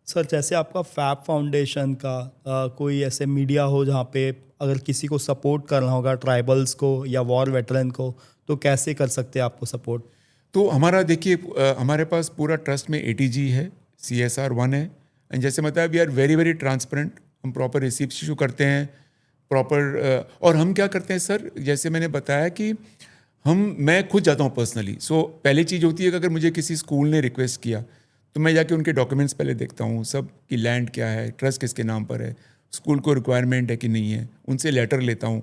सर, जैसे आपका फैब फाउंडेशन का कोई ऐसे मीडिया हो जहाँ पे अगर किसी को सपोर्ट करना होगा, ट्राइबल्स को या वॉर वेटरन को, तो कैसे कर सकते हैं आपको सपोर्ट?
तो हमारा देखिए, हमारे पास पूरा ट्रस्ट में ATG है, CSR 1 है, एंड जैसे बताया we are very very transparent. हम प्रॉपर रिसिप्ट इशू करते हैं, प्रॉपर। और हम क्या करते हैं सर, जैसे मैंने बताया कि मैं खुद जाता हूँ पर्सनली। सो पहली चीज़ होती है कि अगर मुझे किसी स्कूल ने रिक्वेस्ट किया तो मैं जाके उनके डॉक्यूमेंट्स पहले देखता हूँ, सब की लैंड क्या है, ट्रस्ट किसके नाम पर है, स्कूल को रिक्वायरमेंट है कि नहीं है, उनसे लेटर लेता हूँ।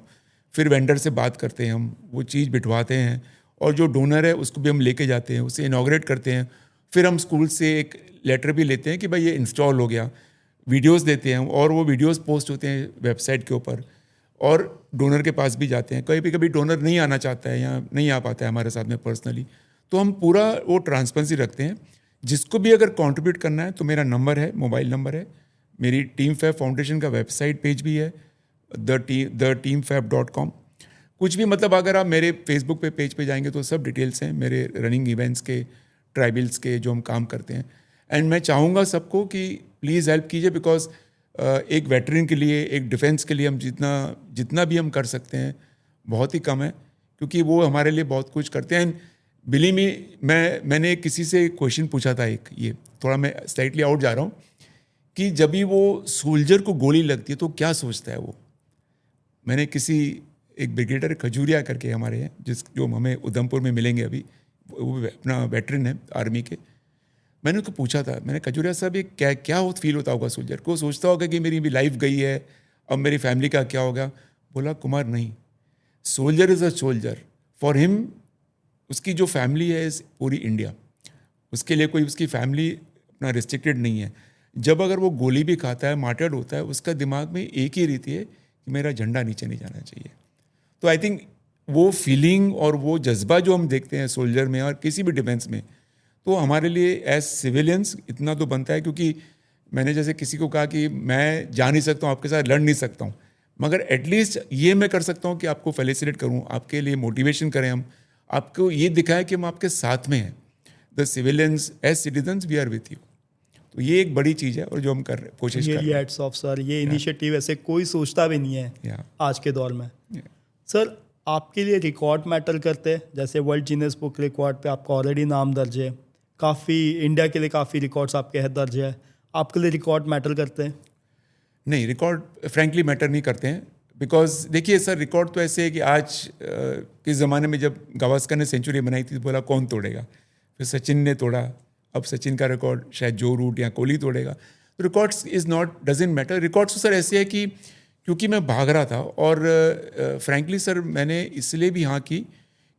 फिर वेंडर से बात करते हैं, हम वो चीज़ बिठवाते हैं, और जो डोनर है उसको भी हम लेके जाते हैं, उसे इनॉग्रेट करते हैं। फिर हम स्कूल से एक लेटर भी लेते हैं कि भाई ये इंस्टॉल हो गया, वीडियोस देते हैं, और वो वीडियोस पोस्ट होते हैं वेबसाइट के ऊपर, और डोनर के पास भी जाते हैं। कभी डोनर नहीं आना चाहता है या नहीं आ पाता है हमारे साथ में पर्सनली, तो हम पूरा वो ट्रांसपेरेंसी रखते हैं। जिसको भी अगर कंट्रीब्यूट करना है तो मेरा नंबर है, मोबाइल नंबर है, मेरी टीम फैब फाउंडेशन का वेबसाइट पेज भी है, theteamfab.com। कुछ भी मतलब अगर आप मेरे फेसबुक पे पेज पे जाएंगे तो सब डिटेल्स हैं मेरे रनिंग इवेंट्स के, ट्राइबल्स के, जो हम काम करते हैं। एंड मैं चाहूँगा सबको कि प्लीज़ हेल्प कीजिए, बिकॉज एक वेटरन के लिए, एक डिफेंस के लिए हम जितना भी हम कर सकते हैं बहुत ही कम है, क्योंकि वो हमारे लिए बहुत कुछ करते हैं। बिलीव मी, मैंने किसी से क्वेश्चन पूछा था, एक ये थोड़ा मैं स्लाइटली आउट जा रहा हूँ, कि जब भी वो सोल्जर को गोली लगती है तो क्या सोचता है वो। मैंने किसी एक ब्रिगेडियर खजूरिया करके हमारे हैं, जो हमें उधमपुर में मिलेंगे अभी, वो अपना वेटरन है आर्मी के। मैंने उसको पूछा था, मैंने खजूरिया साहब ये क्या फील होता होगा सोल्जर को, सोचता होगा कि मेरी भी लाइफ गई है, अब मेरी फैमिली का क्या होगा। बोला, कुमार नहीं, soldier is a soldier, for him उसकी जो फैमिली है इस पूरी इंडिया, उसके लिए कोई उसकी फैमिली अपना रिस्ट्रिक्टेड नहीं है। जब अगर वो गोली भी खाता है, मार्टर्ड होता है, उसका दिमाग में एक ही रहती है कि मेरा झंडा नीचे नहीं जाना चाहिए। तो आई थिंक वो फीलिंग और वो जज्बा जो हम देखते हैं सोल्जर में और किसी भी डिफेंस में, तो हमारे लिए एज सिविलियंस इतना तो बनता है। क्योंकि मैंने जैसे किसी को कहा कि मैं जा नहीं सकता हूँ आपके साथ, लड़ नहीं सकता हूँ, मगर एटलीस्ट ये मैं कर सकता हूँ कि आपको फेलिसिटेट करूँ, आपके लिए मोटिवेशन करें, हम आपको ये दिखाएं कि हम आपके साथ में हैं। The civilians as citizens we are with you. तो ये एक बड़ी चीज़ है और जो हम कोशिश कर रहे हैं।
हैट्स ऑफ सर, ये इनिशिएटिव ऐसे कोई सोचता भी नहीं है आज के दौर में। सर आपके लिए रिकॉर्ड मैटर करते हैं, जैसे वर्ल्ड गिनीज बुक रिकॉर्ड पे आपका ऑलरेडी नाम दर्ज है, काफ़ी इंडिया के लिए काफ़ी रिकॉर्ड्स आपके दर्ज है, आपके लिए रिकॉर्ड मैटर करते हैं?
नहीं, रिकॉर्ड फ्रैंकली मैटर नहीं करते हैं। बिकॉज देखिए सर, रिकॉर्ड तो ऐसे है कि आज के ज़माने में जब गावस्कर ने सेंचुरी बनाई थी तो बोला कौन तोड़ेगा, फिर सचिन ने तोड़ा, अब सचिन का रिकॉर्ड शायद जो रूट या कोहली तोड़ेगा। तो records is not doesn't matter. Records तो सर ऐसे है कि क्योंकि मैं भाग रहा था, और फ्रैंकली सर मैंने इसलिए भी हाँ की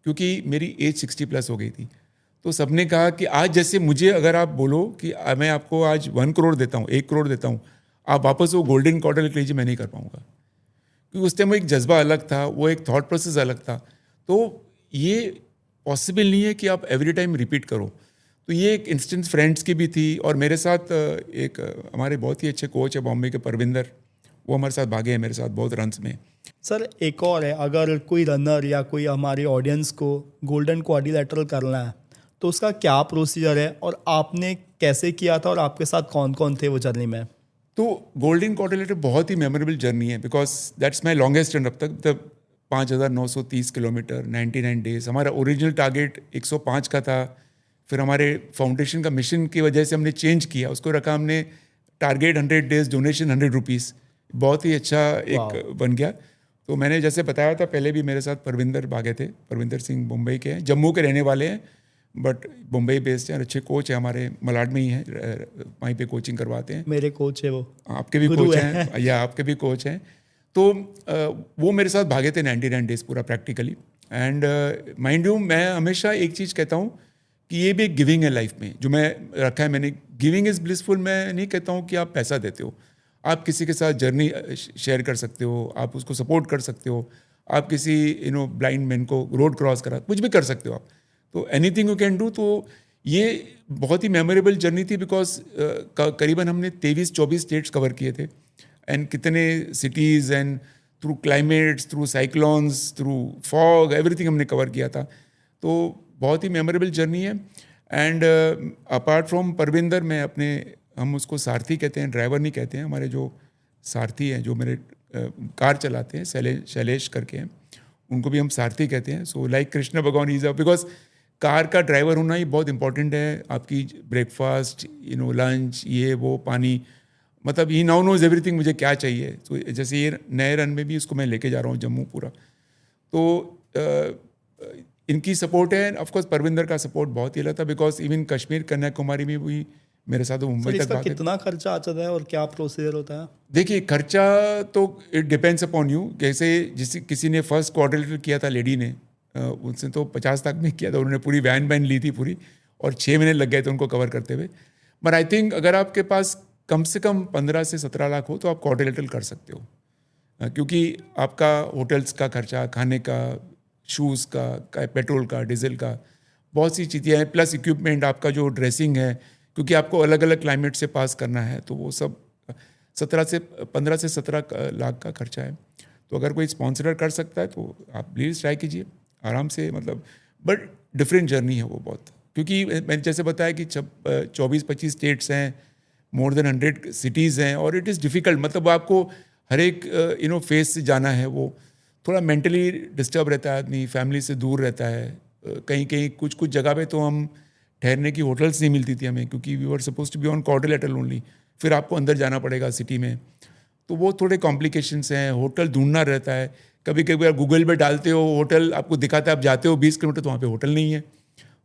क्योंकि मेरी एज 60+ हो गई थी। तो सबने कहा कि आज जैसे मुझे अगर आप बोलो कि मैं आपको आज 1 करोड़ देता हूँ, 1 करोड़ देता हूँ, आप वापस वो गोल्डन कॉर्डर लिख लीजिए, मैं नहीं कर पाऊँगा, क्योंकि उस टाइम वो एक जज्बा अलग था, वो एक थॉट प्रोसेस अलग था। तो ये पॉसिबल नहीं है कि आप एवरी टाइम रिपीट करो। तो ये एक इंस्टेंस फ्रेंड्स की भी थी, और मेरे साथ एक हमारे बहुत ही अच्छे कोच है बॉम्बे के, परविंदर, वो हमारे साथ भागे हैं मेरे साथ बहुत रन्स में।
सर एक और है, अगर कोई रनर या कोई हमारे ऑडियंस को गोल्डन क्वाड्रिलैटरल करना है तो उसका क्या प्रोसीजर है और आपने कैसे किया था और आपके साथ कौन कौन थे वो जर्नी में?
तो गोल्डन क्वाड्रिलेटरल बहुत ही मेमोरेबल जर्नी है, because that's my longest run अब तक। तब 5,930 किलोमीटर, 99 डेज। हमारा ओरिजिनल टारगेट 105 का था, फिर हमारे फाउंडेशन का मिशन की वजह से हमने चेंज किया, उसको रखा हमने टारगेट 100 डेज, डोनेशन 100 रुपीज़। बहुत ही अच्छा एक बन गया। तो मैंने जैसे बताया था पहले भी, मेरे साथ परविंदर भागे थे। परविंदर सिंह मुंबई के हैं, जम्मू के रहने वाले हैं, बट मुंबई बेस्ड हैं, और अच्छे कोच हैं हमारे, मलाड में ही हैं, वहीं पे कोचिंग करवाते हैं।
मेरे कोच है वो।
आपके भी कोच हैं या आपके भी कोच हैं। तो वो मेरे साथ भागे थे 99 डेज पूरा प्रैक्टिकली। एंड माइंड यू, मैं हमेशा एक चीज़ कहता हूँ कि ये भी एक गिविंग है लाइफ में, जो मैं रखा है मैंने, गिविंग इज़ ब्लिसफुल। मैं नहीं कहता हूँ कि आप पैसा देते हो, आप किसी के साथ जर्नी शेयर कर सकते हो, आप उसको सपोर्ट कर सकते हो, आप किसी ब्लाइंड मैन को रोड क्रॉस करा, कुछ भी कर सकते हो आप। तो एनीथिंग यू कैन डू। तो ये बहुत ही मेमोरेबल जर्नी थी, बिकॉज करीबन हमने 23-24 स्टेट्स कवर किए थे, एंड कितने cities, and through climates, through cyclones, through fog, everything हमने कवर किया था। तो बहुत ही मेमोरेबल जर्नी है। एंड अपार्ट फ्रॉम परविंदर, मैं अपने, हम उसको सारथी कहते हैं, ड्राइवर नहीं कहते हैं, हमारे जो सारथी हैं, जो मेरे कार चलाते हैं, शैलेश करके हैं, उनको भी हम सारथी कहते हैं। सो लाइक कृष्ण भगवान इज, बिकॉज कार का ड्राइवर होना ही बहुत इंपॉर्टेंट है। आपकी ब्रेकफास्ट, लंच, ये वो, पानी, मतलब ही नाउ नोज एवरीथिंग मुझे क्या चाहिए। तो जैसे ये नए रन में भी उसको मैं लेके जा रहा हूँ जम्मू पूरा। तो इनकी सपोर्ट है, ऑफ कोर्स परविंदर का सपोर्ट बहुत ही अलग था, बिकॉज इवन कश्मीर, कन्याकुमारी में भी मेरे साथ मुंबई तक भागे।
कितना खर्चा आता है और क्या प्रोसीजर होता है?
देखिए, खर्चा तो इट डिपेंड्स अपॉन यू। जैसे किसी ने फर्स्ट क्वाड्रिलेटरल किया था, लेडी ने, उनसे तो 50 लाख में किया था, उन्होंने पूरी वैन ली थी पूरी, और 6 महीने लग गए थे उनको कवर करते हुए। बट आई थिंक अगर आपके पास कम से कम 15 से 17 लाख हो तो आप क्वाड्रिलेटरल कर सकते हो, क्योंकि आपका होटल्स का खर्चा, खाने का, शूज़ का, पेट्रोल का, डीजल का, बहुत सी चीज़ें हैं, प्लस इक्विपमेंट, आपका जो ड्रेसिंग है, क्योंकि आपको अलग अलग क्लाइमेट से पास करना है, तो वो सब 15 से 17 लाख का खर्चा है। तो अगर कोई स्पॉन्सर कर सकता है तो आप प्लीज़ ट्राई कीजिए आराम से, मतलब। बट डिफरेंट जर्नी है वो बहुत, क्योंकि मैंने जैसे बताया कि 24-25 स्टेट्स हैं, मोर देन 100 सिटीज़ हैं, और इट इज़ डिफ़िकल्ट। मतलब आपको हर एक फेस से जाना है, वो थोड़ा मेंटली डिस्टर्ब रहता है आदमी, फैमिली से दूर रहता है। कहीं कहीं कुछ जगह पे तो हम ठहरने की होटल्स नहीं मिलती थी हमें, क्योंकि we were suppose to be on quadrilateral only. फिर आपको अंदर जाना पड़ेगा सिटी में, तो वो थोड़े कॉम्प्लिकेशंस हैं। होटल ढूंढना रहता है, कभी कभी आप गूगल पे डालते हो, होटल आपको दिखाता है, आप जाते हो 20 किलोमीटर तो वहाँ पे होटल नहीं है।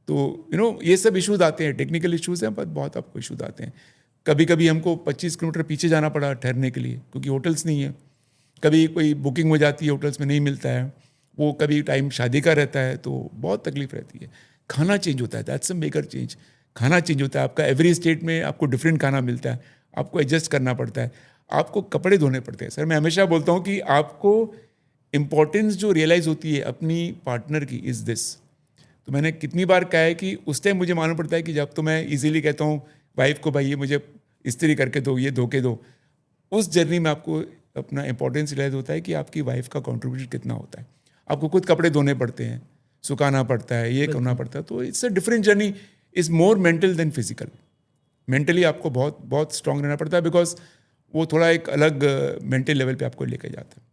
तो ये सब इश्यूज आते हैं, टेक्निकल इश्यूज हैं, पर बहुत आपको इश्यूज आते हैं। कभी कभी हमको 25 किलोमीटर पीछे जाना पड़ा ठहरने के लिए, क्योंकि होटल्स नहीं है। कभी कोई बुकिंग हो जाती है, होटल्स में नहीं मिलता है, वो कभी टाइम शादी का रहता है, तो बहुत तकलीफ रहती है। खाना चेंज होता है, दैट्स अ मेजर चेंज। खाना चेंज होता है आपका, एवरी स्टेट में आपको डिफरेंट खाना मिलता है, आपको एडजस्ट करना पड़ता है, आपको कपड़े धोने पड़ते हैं। सर मैं हमेशा बोलता हूँ कि आपको इम्पोर्टेंस जो रियलाइज़ होती है अपनी पार्टनर की इज़ दिस। तो मैंने कितनी बार कहा है कि उस टाइम मुझे मालूम पड़ता है कि जब तो मैं इजीली कहता हूँ वाइफ को, भाई ये मुझे इस्त्री करके दो, ये धो के दो, उस जर्नी में आपको अपना इंपॉर्टेंस रियलाइज होता है कि आपकी वाइफ का कंट्रीब्यूशन कितना होता है। आपको खुद कपड़े धोने पड़ते हैं, सुखाना पड़ता है, ये करना पड़ता है। तो it's a different journey, is more mental than physical. Mentally आपको बहुत बहुत स्ट्रांग रहना पड़ता है, बिकॉज वो थोड़ा एक अलग मेंटल लेवल पे आपको लेके जाता है।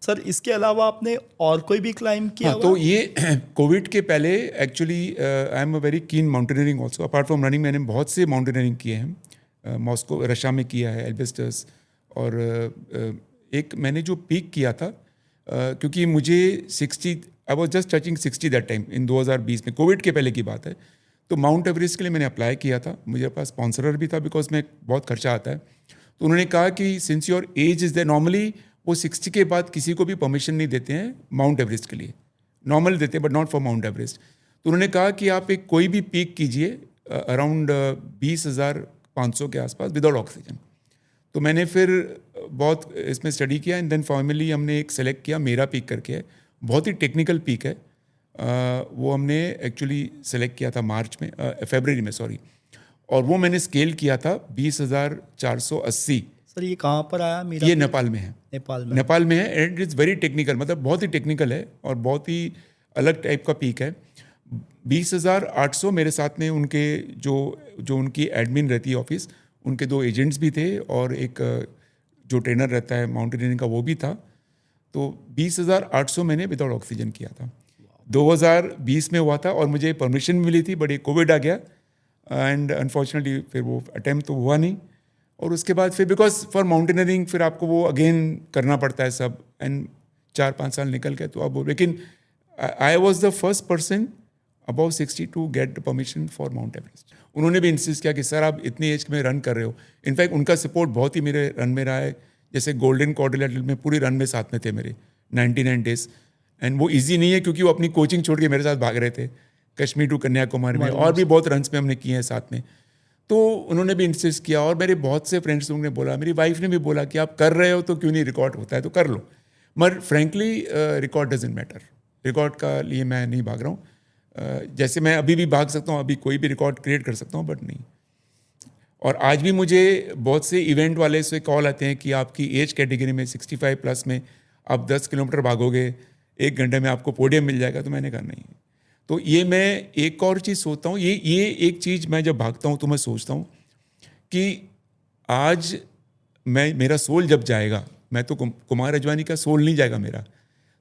सर इसके अलावा आपने और कोई भी क्लाइंब किया?
हाँ, तो ये कोविड के पहले actually I am a very keen mountaineering also. Apart from running मैंने बहुत से माउंटेनियरिंग किए हैं। मॉस्को, रशिया में किया है, एल्बेस्टर्स, और एक मैंने जो पीक किया था, क्योंकि मुझे 60, I was just touching 60 that time, in 2020 में, कोविड के पहले की बात है। तो माउंट एवरेस्ट के लिए मैंने अप्लाई किया था, मुझे पास स्पॉन्सरर भी था, बिकॉज में बहुत खर्चा आता है। तो उन्होंने कहा कि since your age is the, normally वो 60 के बाद किसी को भी परमिशन नहीं देते हैं माउंट एवरेस्ट के लिए, नॉर्मल देते हैं but not for Mount Everest. तो उन्होंने कहा कि आप एक कोई भी पीक कीजिए अराउंड 20,500 के आसपास विदाउट ऑक्सीजन। तो मैंने फिर बहुत इसमें स्टडी किया, एंड देन फाइनली हमने एक सेलेक्ट किया, मेरा पीक करके है, बहुत ही टेक्निकल पीक है, वो हमने एक्चुअली सेलेक्ट किया था मार्च में, फरवरी में सॉरी, और वो मैंने स्केल किया था 20,480।
सर ये कहाँ पर आया मेरा?
ये नेपाल में है। नेपाल में है एंड इट्स वेरी टेक्निकल, मतलब बहुत ही टेक्निकल है और बहुत ही अलग टाइप का पीक है। 20,800 मेरे साथ में उनके जो उनकी एडमिन रहती है ऑफिस, उनके 2 एजेंट्स भी थे और एक जो ट्रेनर रहता है माउंटेनियरिंग का वो भी था। तो 20,800 मैंने विदाउट ऑक्सीजन किया था। 2020 में हुआ था और मुझे परमिशन मिली थी, बट ये कोविड आ गया एंड अनफॉर्चुनेटली फिर वो अटेम्प्ट तो हुआ नहीं। और उसके बाद फिर बिकॉज फॉर माउंटेनियरिंग फिर आपको वो अगेन करना पड़ता है सब, एंड 4-5 साल निकल गए। तो अब लेकिन I was the first person about 60 to get the permission for Mount Everest. उन्होंने भी इंसिस्ट किया कि सर आप इतनी एज में रन कर रहे हो। इनफैक्ट उनका सपोर्ट बहुत ही मेरे रन में रहा है। जैसे गोल्डन क्वाड्रिलेटरल में पूरी रन में साथ में थे मेरे 99 डेज, एंड वो इजी नहीं है क्योंकि वो अपनी कोचिंग छोड़ के मेरे साथ भाग रहे थे कश्मीर टू कन्याकुमारी में, और भी बहुत रन्स में हमने किए हैं साथ में। तो उन्होंने भी इंसिस्ट किया और मेरे बहुत से फ्रेंड्स लोगों ने बोला, मेरी वाइफ ने भी बोला कि आप कर रहे हो तो क्यों नहीं, रिकॉर्ड होता है तो कर लो। मगर frankly record doesn't matter, record का लिए मैं नहीं भाग रहा हूँ। जैसे मैं अभी भी भाग सकता हूँ, अभी कोई भी रिकॉर्ड क्रिएट कर सकता हूँ, बट नहीं। और आज भी मुझे बहुत से इवेंट वाले से कॉल आते हैं कि आपकी एज कैटेगरी में 65 प्लस में आप 10 किलोमीटर भागोगे, 1 घंटे में आपको पोडियम मिल जाएगा। तो मैंने कहा नहीं। तो ये मैं एक और चीज़ सोचता हूँ, ये एक चीज़ मैं जब भागता हूँ तो मैं सोचता हूँ कि आज मेरा सोल जब जाएगा, मैं तो कुमार अजवानी का सोल नहीं जाएगा मेरा,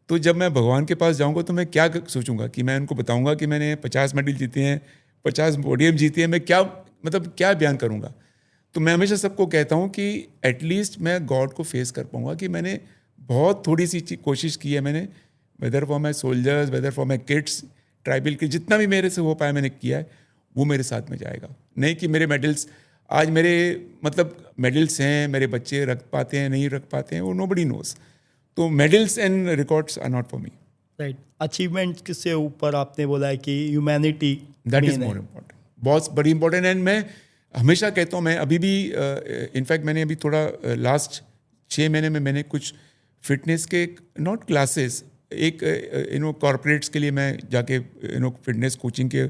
तो जब मैं भगवान के पास जाऊँगा तो मैं क्या सोचूंगा कि मैं उनको बताऊँगा कि मैंने 50 मेडल जीते हैं, 50 पोडियम जीते हैं, मैं क्या मतलब क्या बयान करूँगा। तो मैं हमेशा सबको कहता हूँ कि एटलीस्ट मैं गॉड को फेस कर पाऊँगा कि मैंने बहुत थोड़ी सी कोशिश की है मैंने, whether for my soldiers, whether for my kids, tribal के जितना भी मेरे से हो पाया मैंने किया है, वो मेरे साथ में जाएगा। नहीं कि मेरे मेडल्स आज मेरे मतलब मेडल्स हैं, मेरे बच्चे रख पाते हैं नहीं रख पाते हैं, वो नोबडी नोज। तो medals and records are not for me.
Right, achievement से ऊपर आपने बोला है कि humanity
that is more important, बहुत बड़ी इंपॉर्टेंट। एंड मैं हमेशा कहता हूँ, मैं अभी भी इनफैक्ट मैंने अभी थोड़ा लास्ट 6 महीने में मैंने कुछ फिटनेस के नॉट क्लासेस, एक कॉर्पोरेट्स के लिए मैं जाके फिटनेस कोचिंग के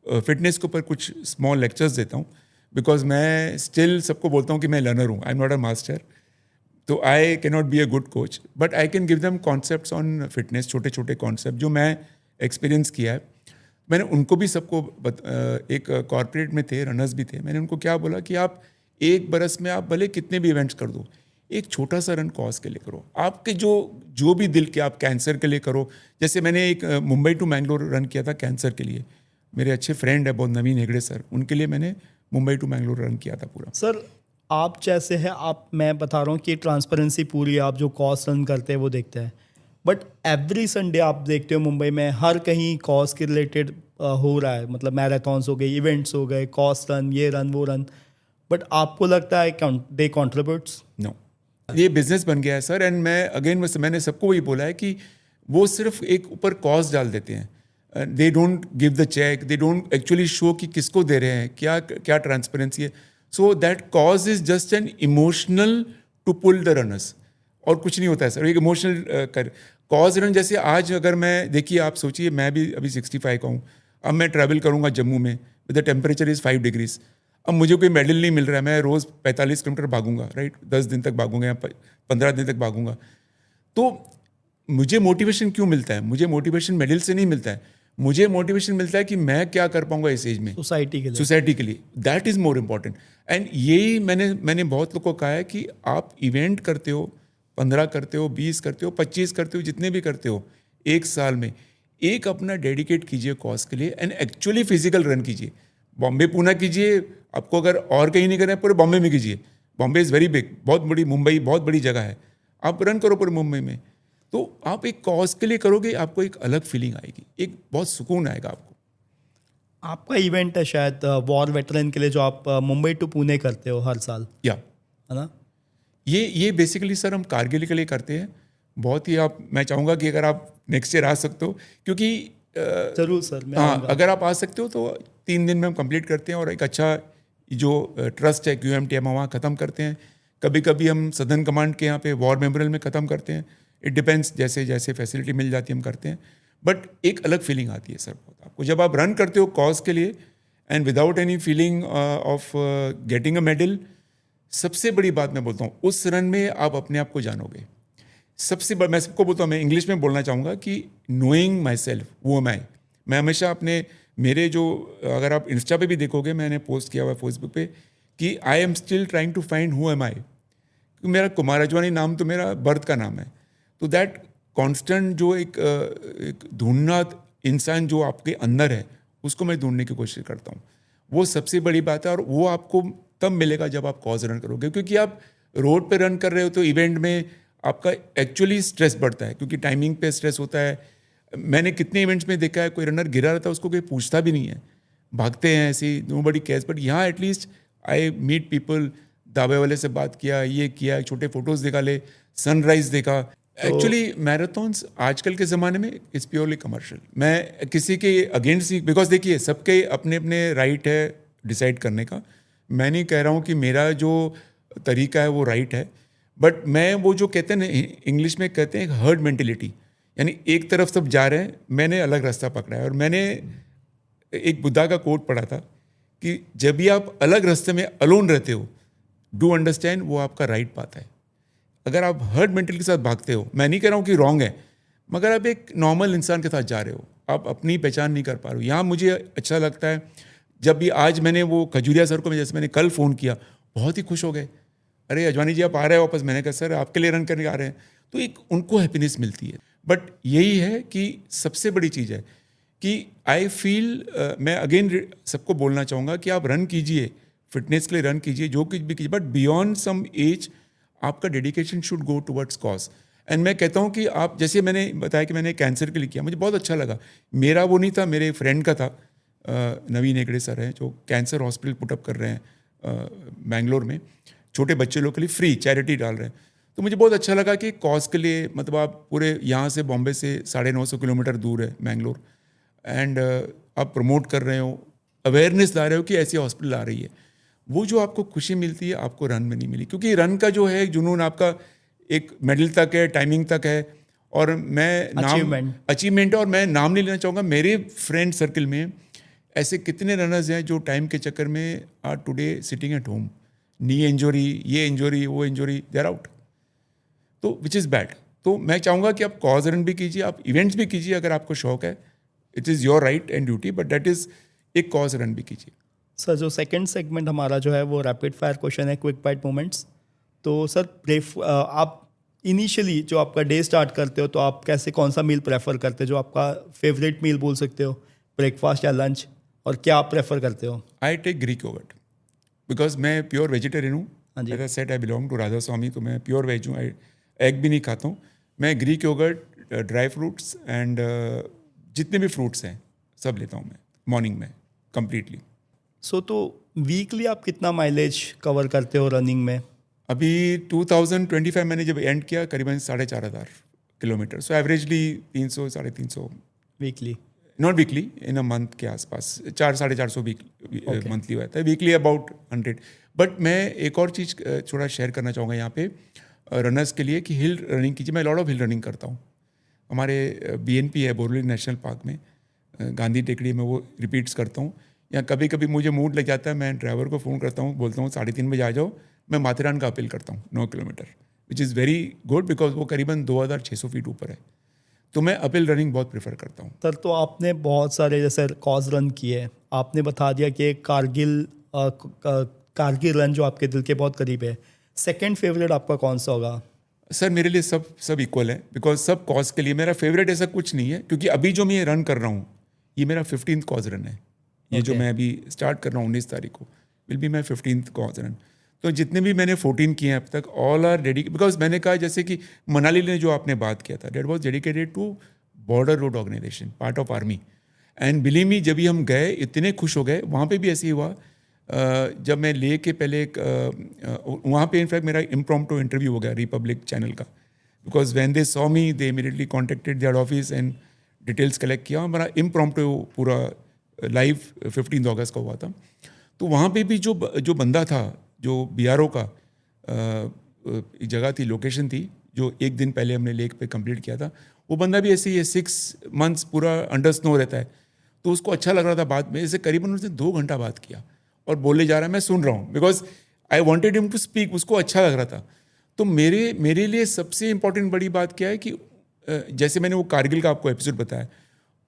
फिटनेस के ऊपर कुछ स्मॉल लेक्चर्स देता हूँ। बिकॉज मैं स्टिल सबको बोलता हूँ कि मैं लर्नर हूँ, I am not a master. तो I can not be a good coach, but I can give them concepts on fitness, छोटे छोटे कॉन्सेप्ट जो मैं एक्सपीरियंस किया है। मैंने उनको भी सबको एक कॉर्पोरेट में थे, रनर्स भी थे, मैंने उनको क्या बोला कि आप 1 बरस में आप भले कितने भी इवेंट्स कर दो, एक छोटा सा रन कॉज के लिए करो, आपके जो भी दिल के, आप कैंसर के लिए करो। जैसे मैंने एक मुंबई टू मैंगलोर रन किया था कैंसर के लिए, मेरे अच्छे फ्रेंड है बहुत नवीन हेगड़े सर, उनके लिए मैंने मुंबई टू मैंगलोर रन किया था पूरा।
सर आप जैसे है, आप मैं बता रहा हूँ कि ट्रांसपेरेंसी पूरी, आप जो कॉज रन करते हैं वो देखते हैं, बट एवरी संडे आप देखते हो मुंबई में हर कहीं कॉज के रिलेटेड हो रहा है, मतलब मैराथन्स हो गए, इवेंट्स हो गए, कॉज रन, ये रन वो रन, बट आपको लगता है दे कॉन्ट्रीब्यूट्स?
नो, ये बिजनेस बन गया है सर। एंड मैं अगेन मैंने सबको वही बोला है कि वो सिर्फ एक ऊपर कॉज डाल देते हैं, they don't give the cheque, they don't actually show कि किसको दे रहे हैं, क्या ट्रांसपेरेंसी है। So that cause is just an emotional to pull the runners, और कुछ नहीं होता है सर। एक इमोशनल कॉज रन, जैसे आज अगर मैं देखिए, आप सोचिए मैं भी अभी 65 का हूँ, अब मैं ट्रैवल करूँगा जम्मू में, with the temperature is 5 degrees, अब मुझे कोई मेडल नहीं मिल रहा है, मैं रोज़ 45 किलोमीटर भागूंगा, राइट, 10 दिन तक भागूंगा या 15 दिन तक भागूंगा, तो मुझे मोटिवेशन क्यों मिलता है? मुझे मोटिवेशन मेडल से नहीं मिलता है, मुझे मोटिवेशन मिलता है कि मैं क्या कर पाऊंगा इस एज में
सोसाइटी के लिए।
That is more important. And यही मैंने बहुत लोगों को कहा है कि आप इवेंट करते हो, 15 करते हो, 20 करते हो, 25 करते हो, जितने भी करते हो, 1 साल में एक अपना डेडिकेट कीजिए कॉज के लिए, एंड एक्चुअली फिजिकल रन कीजिए। बॉम्बे पूना कीजिए, आपको अगर और कहीं नहीं करना है पूरे बॉम्बे में कीजिए, बॉम्बे इज़ वेरी बिग, बहुत बड़ी, मुंबई बहुत बड़ी जगह है, आप रन करो पूरे मुंबई में। तो आप एक कॉज के लिए करोगे, आपको एक अलग फीलिंग आएगी, एक बहुत सुकून आएगा आपको।
आपका इवेंट है शायद वॉर वेटरन के लिए, जो आप मुंबई टू पुणे करते हो हर साल,
या
है ना?
ये बेसिकली सर हम कारगिल के लिए करते हैं। बहुत ही मैं चाहूँगा कि अगर आप नेक्स्ट ईयर आ सकते हो, क्योंकि
जरूर सर, मैं
हाँ,
आऊंगा।
अगर आप आ सकते हो तो 3 दिन में हम कंप्लीट करते हैं, और एक अच्छा जो ट्रस्ट है QMT हम वहाँ ख़त्म करते हैं। कभी कभी हम सदर्न कमांड के यहाँ पे वॉर मेमोरियल में ख़त्म करते हैं, इट डिपेंड्स, जैसे जैसे फैसिलिटी मिल जाती है हम करते हैं। बट एक अलग फीलिंग आती है सर बहुत आपको जब आप रन करते हो कॉज के लिए and without any feeling of getting a medal. सबसे बड़ी बात मैं बोलता हूँ उस रन में आप अपने आप को जानोगे। सबसे बड़ा मैं सबको बोलता हूँ, मैं इंग्लिश में बोलना चाहूँगा कि नोइंग माई सेल्फ, वो एम आई। मैं हमेशा अपने मेरे जो अगर आप इंस्टा पे भी देखोगे मैंने पोस्ट किया हुआ है फेसबुक पे कि I am still trying to find who am I. क्योंकि मेरा कुमार अजवानी नाम तो मेरा बर्थ का नाम है। तो दैट कांस्टेंट जो एक ढूंढना इंसान जो आपके अंदर है उसको मैं ढूंढने की कोशिश करता हूँ। वो सबसे बड़ी बात है और वो आपको तब मिलेगा जब आप कॉज रन करोगे। क्योंकि आप रोड पे रन कर रहे हो तो इवेंट में आपका एक्चुअली स्ट्रेस बढ़ता है क्योंकि टाइमिंग पे स्ट्रेस होता है। मैंने कितने इवेंट्स में देखा है कोई रनर गिरा रहता है उसको कोई पूछता भी नहीं है, भागते हैं ऐसे ही, नोबडी केयर्स। बट यहाँ एटलीस्ट आई मीट पीपल, दावे वाले से बात किया, ये किया, छोटे फोटोज दिखा ले, सनराइज देखा। एक्चुअली मैराथन्स आजकल के ज़माने में इट्स प्योरली कमर्शियल। मैं किसी के अगेंस्ट नहीं, बिकॉज देखिए सबके अपने अपने राइट है डिसाइड करने का। मैं नहीं कह रहा हूँ कि मेरा जो तरीका है वो राइट है, बट मैं वो जो कहते हैं ना इंग्लिश में कहते हैं हर्ड मेंटेलिटी, यानी एक तरफ सब जा रहे हैं, मैंने अलग रास्ता पकड़ा है। और मैंने एक बुद्धा का कोट पढ़ा था कि जब भी आप अलग रास्ते में अलोन रहते हो, डू अंडरस्टैंड वो आपका राइट पाथ है। अगर आप हर्ड मेंटल के साथ भागते हो, मैं नहीं कह रहा हूँ कि रॉन्ग है, मगर आप एक नॉर्मल इंसान के साथ जा रहे हो, आप अपनी पहचान नहीं कर पा रहे हो। यहाँ मुझे अच्छा लगता है जब भी आज मैंने वो खजूरिया सर को जैसे मैंने कल फ़ोन किया, बहुत ही खुश हो गए, अरे अजवानी जी आप आ रहे हो वापस। मैंने कहा सर आपके लिए रन करने आ रहे हैं, तो एक उनको हैप्पीनेस मिलती है। बट यही है कि सबसे बड़ी चीज़ है कि आई फील मैं अगेन सबको बोलना चाहूँगा कि आप रन कीजिए, फिटनेस के लिए रन कीजिए, जो कुछ भी कीजिए, बट बियॉन्ड सम एज आपका dedication should go towards cause. And मैं कहता हूँ कि आप जैसे मैंने बताया कि मैंने कैंसर के लिए किया, मुझे बहुत अच्छा लगा। मेरा वो नहीं था, मेरे फ्रेंड का था, नवीन नेगड़े सर हैं जो कैंसर हॉस्पिटल पुटअप कर रहे हैं बेंगलोर में, छोटे बच्चे लोग के लिए फ्री चैरिटी डाल रहे हैं। तो मुझे बहुत अच्छा लगा कि कॉज के लिए, मतलब आप पूरे यहाँ से बॉम्बे से 950 किलोमीटर दूर है बेंगलोर, एंड आप प्रमोट कर रहे हो, अवेयरनेस ला रहे हो कि ऐसी हॉस्पिटल आ रही है। वो जो आपको खुशी मिलती है आपको रन में नहीं मिली, क्योंकि रन का जो है जुनून आपका एक मेडल तक है, टाइमिंग तक है, और मैं नाम अचीवमेंट है। और मैं नाम नहीं लेना चाहूँगा, मेरे फ्रेंड सर्कल में ऐसे कितने रनर्स हैं जो टाइम के चक्कर में are today sitting at home, knee injury, ये इंजरी, वो इंजरी, दे आर आउट, तो विच इज़ बैड। तो मैं चाहूँगा कि आप कॉज रन भी कीजिए, आप इवेंट्स भी कीजिए अगर आपको शौक है, it is your right and duty, but that is एक कॉज रन भी कीजिए।
सर जो सेकंड सेगमेंट हमारा जो है वो रैपिड फायर क्वेश्चन है, क्विक बाइट मोमेंट्स। तो सर आप इनिशियली जो आपका डे स्टार्ट करते हो तो आप कैसे, कौन सा मील प्रेफर करते हो, जो आपका फेवरेट मील बोल सकते हो, ब्रेकफास्ट या लंच, और क्या आप प्रेफर करते हो?
I take Greek yogurt because मैं प्योर वेजिटेरियन हूँ।
हाँ जी।
As I said I belong to Radha Swami, तो मैं प्योर वेज हूँ, एग भी नहीं खाता हूँ। मैं Greek yogurt, dry fruits and जितने भी फ्रूट्स हैं सब लेता हूँ मैं मॉर्निंग में कम्प्लीटली।
सो तो वीकली आप कितना माइलेज कवर करते हो रनिंग में?
अभी 2025 मैंने जब एंड किया करीबन 4,500 kilometre, so averagely 300 350
weekly,
not weekly, in a month के आसपास 400-450 वीक मंथली होता है, वीकली अबाउट 100। बट मैं एक और चीज़ थोड़ा शेयर करना चाहूँगा यहाँ पे रनर्स के लिए कि हिल रनिंग कीजिए। मैं लॉट ऑफ हिल रनिंग करता हूँ। हमारे BNP है बोरली नेशनल पार्क में, गांधी टेकड़ी में, वो रिपीट्स करता हूँ। या कभी कभी मुझे मूड लग जाता है, मैं ड्राइवर को फ़ोन करता हूँ, बोलता हूँ 3:30 बजे आ जाओ, मैं माथेरान का अपील करता हूँ 9 kilometre, which is very good because वो करीबन 2,600 फीट ऊपर है। तो मैं अपील रनिंग बहुत प्रेफर करता हूँ।
सर तो आपने बहुत सारे जैसे कॉज रन किए, आपने बता दिया कि कारगिल रन जो आपके दिल के बहुत करीब है। सेकंड फेवरेट आपका कौन सा होगा?
सर मेरे लिए सब इक्वल है, बिकॉज सब कॉज के लिए मेरा फेवरेट ऐसा कुछ नहीं है, क्योंकि अभी जो मैं रन कर रहा हूँ ये मेरा 15th कॉज रन है। ये जो मैं अभी स्टार्ट कर रहा हूँ 19 तारीख को will be my 15th cause run. तो जितने भी मैंने 14 किए हैं अब तक, ऑल आर डेडिकेटेड, बिकॉज मैंने कहा जैसे कि मनाली ने जो आपने बात किया था, that was dedicated to border road organisation, part of army. And believe me, जब भी हम गए इतने खुश हो गए। वहाँ पे भी ऐसे ही हुआ, जब मैं ले के पहले वहाँ पे इनफैक्ट मेरा इम्प्रॉम्प्टू इंटरव्यू हो गया रिपब्लिक चैनल का, because when they saw me they immediately contacted their office and details collect किया। हमारा इम्प्रॉम्प्टू पूरा लाइव 15 अगस्त का हुआ था। तो वहाँ पे भी जो बंदा था, जो BRO का जगह थी, लोकेशन थी, जो एक दिन पहले हमने लेक पे कंप्लीट किया था, वो बंदा भी ऐसे ही है, 6 months पूरा अंडर स्नो रहता है, तो उसको अच्छा लग रहा था बात में। ऐसे करीबन उसने 2 घंटा बात किया और बोले जा रहा है, मैं सुन रहा हूँ, because I wanted him to speak, उसको अच्छा लग रहा था। तो मेरे लिए सबसे इंपॉर्टेंट बड़ी बात क्या है कि जैसे मैंने वो कारगिल का आपको एपिसोड बताया,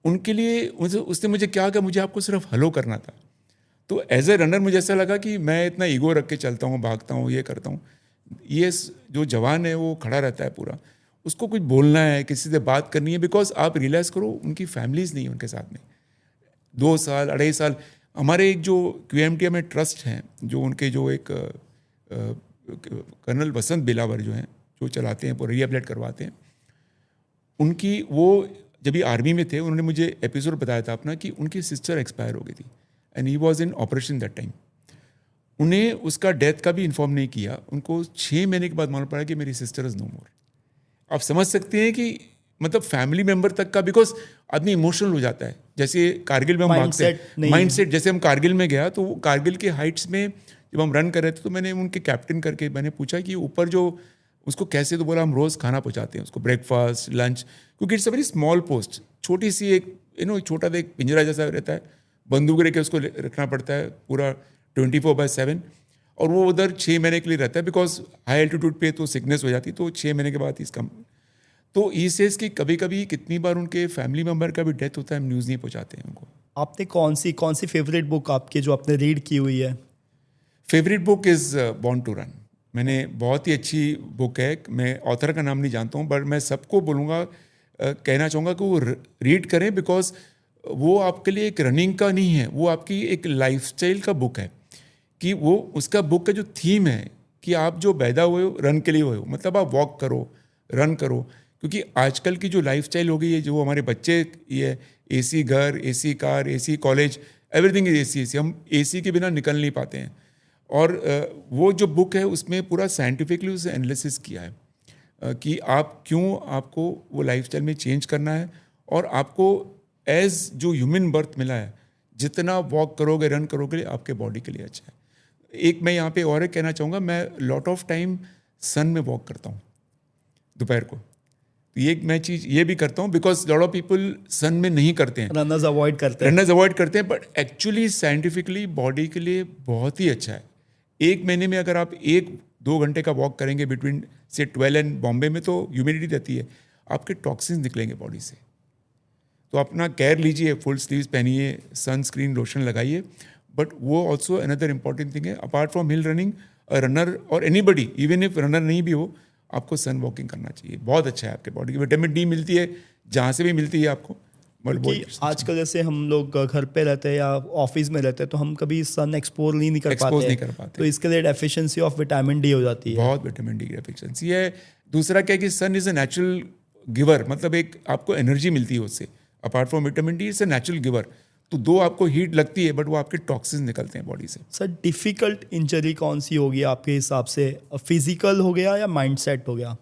उनके लिए उसने मुझे क्या कहा, मुझे आपको सिर्फ हेलो करना था। तो एज ए रनर मुझे ऐसा लगा कि मैं इतना ईगो रख के चलता हूँ, भागता हूँ, ये करता हूँ, ये जो जवान है वो खड़ा रहता है पूरा, उसको कुछ बोलना है, किसी से बात करनी है, बिकॉज आप रियलाइज़ करो उनकी फैमिलीज नहीं है उनके साथ में। 2 साल 2.5 साल हमारे एक जो QMT में ट्रस्ट हैं, जो उनके जो एक कर्नल वसंत बिलावर जो हैं, जो चलाते हैं, पूरा रिहेबिलिटेट करवाते हैं, उनकी वो जब ये आर्मी में थे, उन्होंने मुझे एपिसोड बताया था अपना कि उनकी सिस्टर एक्सपायर हो गई थी and he was in operation that time. उन्हें उसका डेथ का भी इन्फॉर्म नहीं किया, उनको 6 महीने के बाद मालूम पड़ा कि मेरी सिस्टर इज़ नो मोर। आप समझ सकते हैं कि मतलब फैमिली मेंबर तक का, बिकॉज आदमी इमोशनल हो जाता है। जैसे कारगिल में हम भागते हैं, माइंडसेट, जैसे हम कारगिल में गया तो कारगिल के हाइट्स में जब हम रन कर रहे थे, तो मैंने उनके कैप्टन करके मैंने पूछा कि ऊपर जो उसको कैसे, तो बोला हम रोज़ खाना पहुँचाते हैं उसको, ब्रेकफास्ट, लंच, क्योंकि it's a very small post, छोटी सी एक छोटा सा एक पिंजरा जैसा रहता है, बंदूक रख के उसको रखना पड़ता है पूरा 24/7, और वो उधर 6 महीने के लिए रहता है, बिकॉज हाई एल्टीट्यूड पे तो सिकनेस हो जाती, तो 6 महीने के बाद इसका तो ई सेज कि कभी कभी कितनी बार उनके फैमिली मेम्बर का भी डेथ होता है, हम न्यूज़ नहीं पहुँचाते हैं उनको।
आपने कौन सी फेवरेट बुक आपकी जो आपने रीड की हुई है?
Favourite book is born to run. मैंने बहुत ही अच्छी बुक है, मैं ऑथर का नाम नहीं जानता हूँ, बट मैं सबको बोलूँगा, कहना चाहूँगा कि वो रीड करें, बिकॉज वो आपके लिए एक रनिंग का नहीं है, वो आपकी एक लाइफस्टाइल का बुक है। कि वो उसका बुक का जो थीम है कि आप जो पैदा हुए हो रन के लिए हुए हो, मतलब आप वॉक करो, रन करो, क्योंकि आजकल की जो लाइफस्टाइल हो गई है, जो हमारे बच्चे, ये AC घर, AC car, AC college, everything is AC। हम AC के बिना निकल नहीं पाते हैं। और वो जो बुक है उसमें पूरा साइंटिफिकली उसे एनालिसिस किया है कि आप क्यों, आपको वो लाइफस्टाइल में चेंज करना है, और आपको एज जो ह्यूमन बर्थ मिला है, जितना वॉक करोगे, रन करोगे, आपके बॉडी के लिए अच्छा है। एक मैं यहाँ पे और एक कहना चाहूँगा, मैं लॉट ऑफ टाइम सन में वॉक करता हूँ दोपहर को। तो ये मैं चीज़ ये भी करता हूँ, बिकॉज लॉट ऑफ पीपल सन में नहीं करते हैं,
रनर्स अवॉइड करते हैं,
बट एक्चुअली साइंटिफिकली बॉडी के लिए बहुत ही अच्छा है। 1 महीने में अगर आप 1-2 घंटे का वॉक करेंगे बिटवीन से 12 एंड बॉम्बे में, तो ह्यूमिडिटी रहती है, आपके टॉक्सिन्स निकलेंगे बॉडी से। तो अपना केयर लीजिए, फुल स्लीव्स पहनिए, सनस्क्रीन लोशन लगाइए। बट वो ऑल्सो अनदर इंपॉर्टेंट थिंग है, apart from hill running, runner और एनीबडी, इवन इफ रनर नहीं भी हो, आपको सन वॉकिंग करना चाहिए। बहुत अच्छा है, आपके बॉडी की विटामिन D मिलती है, जहाँ से भी मिलती है आपको।
कि आजकल जैसे हम लोग घर पे रहते हैं या ऑफिस में रहते हैं, तो हम कभी सन एक्सपोज नहीं कर पाते, तो इसके लिए डेफिशिएंसी ऑफ विटामिन D हो जाती है।
बहुत विटामिन D की डेफिशिएंसी है। दूसरा क्या है कि सन इज़ अ नेचुरल गिवर, मतलब एक आपको एनर्जी मिलती है उससे। Apart from vitamin D it's a natural giver. तो 2 आपको हीट लगती है, बट वो आपके टॉक्सिन्स निकलते हैं बॉडी से।
सर, डिफ़िकल्ट इंजरी कौन सी होगी आपके हिसाब से? फिजिकल हो गया या माइंडसेट हो गया?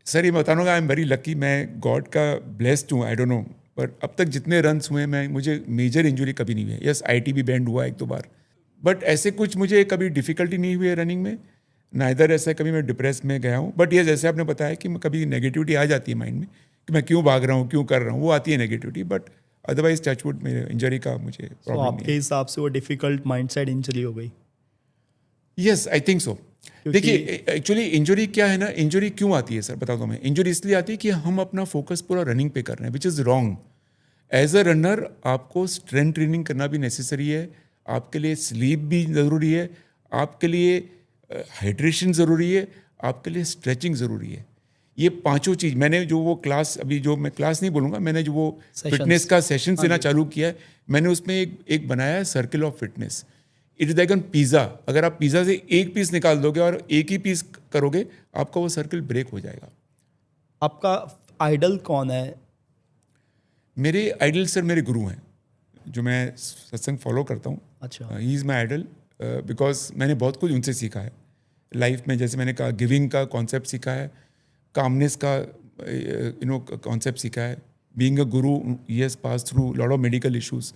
सर ये बताऊँगा, आई एम वेरी लकी, मैं गॉड का ब्लेस्ड हूँ, आई डोंट नो, पर अब तक जितने रन्स हुए, मुझे मेजर इंजरी कभी नहीं हुई है। यस, IT भी बैंड हुआ 1-2 बार, बट ऐसे कुछ मुझे कभी डिफ़िकल्टी नहीं हुई है रनिंग में, ना इधर ऐसा कभी मैं डिप्रेस में गया हूँ। बट ये जैसे आपने बताया कि कभी नेगेटिविटी आ जाती है माइंड में कि मैं क्यों भाग रहा हूँ, क्यों कर रहा हूँ, वो आती है नेगेटिविटी, बट अदरवाइज टचवुड मेरे इंजरी का मुझे प्रॉब्लम नहीं है।
आपके हिसाब से वो डिफ़िकल्ट माइंडसेट इंजरी हो गई?
Yes, I think so. देखिए, एक्चुअली इंजरी क्या है ना, इंजरी क्यों आती है सर, बताता हूँ मैं। इंजरी इसलिए आती है कि हम अपना फोकस पूरा रनिंग पे कर रहे हैं, which is wrong. As a runner आपको स्ट्रेंथ ट्रेनिंग करना भी नेसेसरी है, आपके लिए स्लीप भी ज़रूरी है, आपके लिए हाइड्रेशन ज़रूरी है, आपके लिए स्ट्रेचिंग ज़रूरी है। ये 5 चीज़ मैंने जो वो क्लास, अभी जो मैं क्लास नहीं बोलूँगा, मैंने जो वो फिटनेस का सेशन देना चालू किया है, मैंने उसमें एक बनाया है circle of fitness. It is like an pizza. अगर आप पिज़्ज़ा से एक पीस निकाल दोगे और एक ही पीस करोगे, आपका वो सर्किल ब्रेक हो जाएगा।
आपका आइडल कौन है?
मेरे आइडल सर मेरे गुरु हैं, जो मैं सत्संग फॉलो करता हूँ।
अच्छा।
He is my idol, because मैंने बहुत कुछ उनसे सीखा है लाइफ में। जैसे मैंने कहा, गिविंग का कॉन्सेप्ट सीखा है, कामनेस का कॉन्सेप्ट सीखा है। Being a Guru, he has pass through lot of medical issues,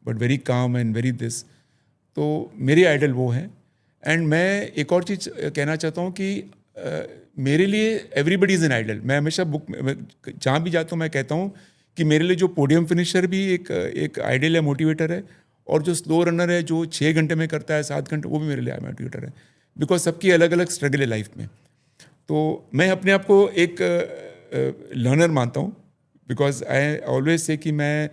but very calm and very this. तो मेरे आइडल वो हैं। एंड मैं एक और चीज़ कहना चाहता हूँ कि मेरे लिए एवरीबडी इज़ एन आइडल। मैं हमेशा बुक जहाँ भी जाता हूँ मैं कहता हूँ कि मेरे लिए जो पोडियम फिनिशर भी एक आइडल है, मोटिवेटर है, और जो स्लो रनर है जो 6 घंटे में करता है 7 घंटे, वो भी मेरे लिए मोटिवेटर है। बिकॉज सबकी अलग अलग स्ट्रगल है लाइफ में। तो मैं अपने आप को एक लर्नर मानता हूँ, बिकॉज आई ऑलवेज से कि मैं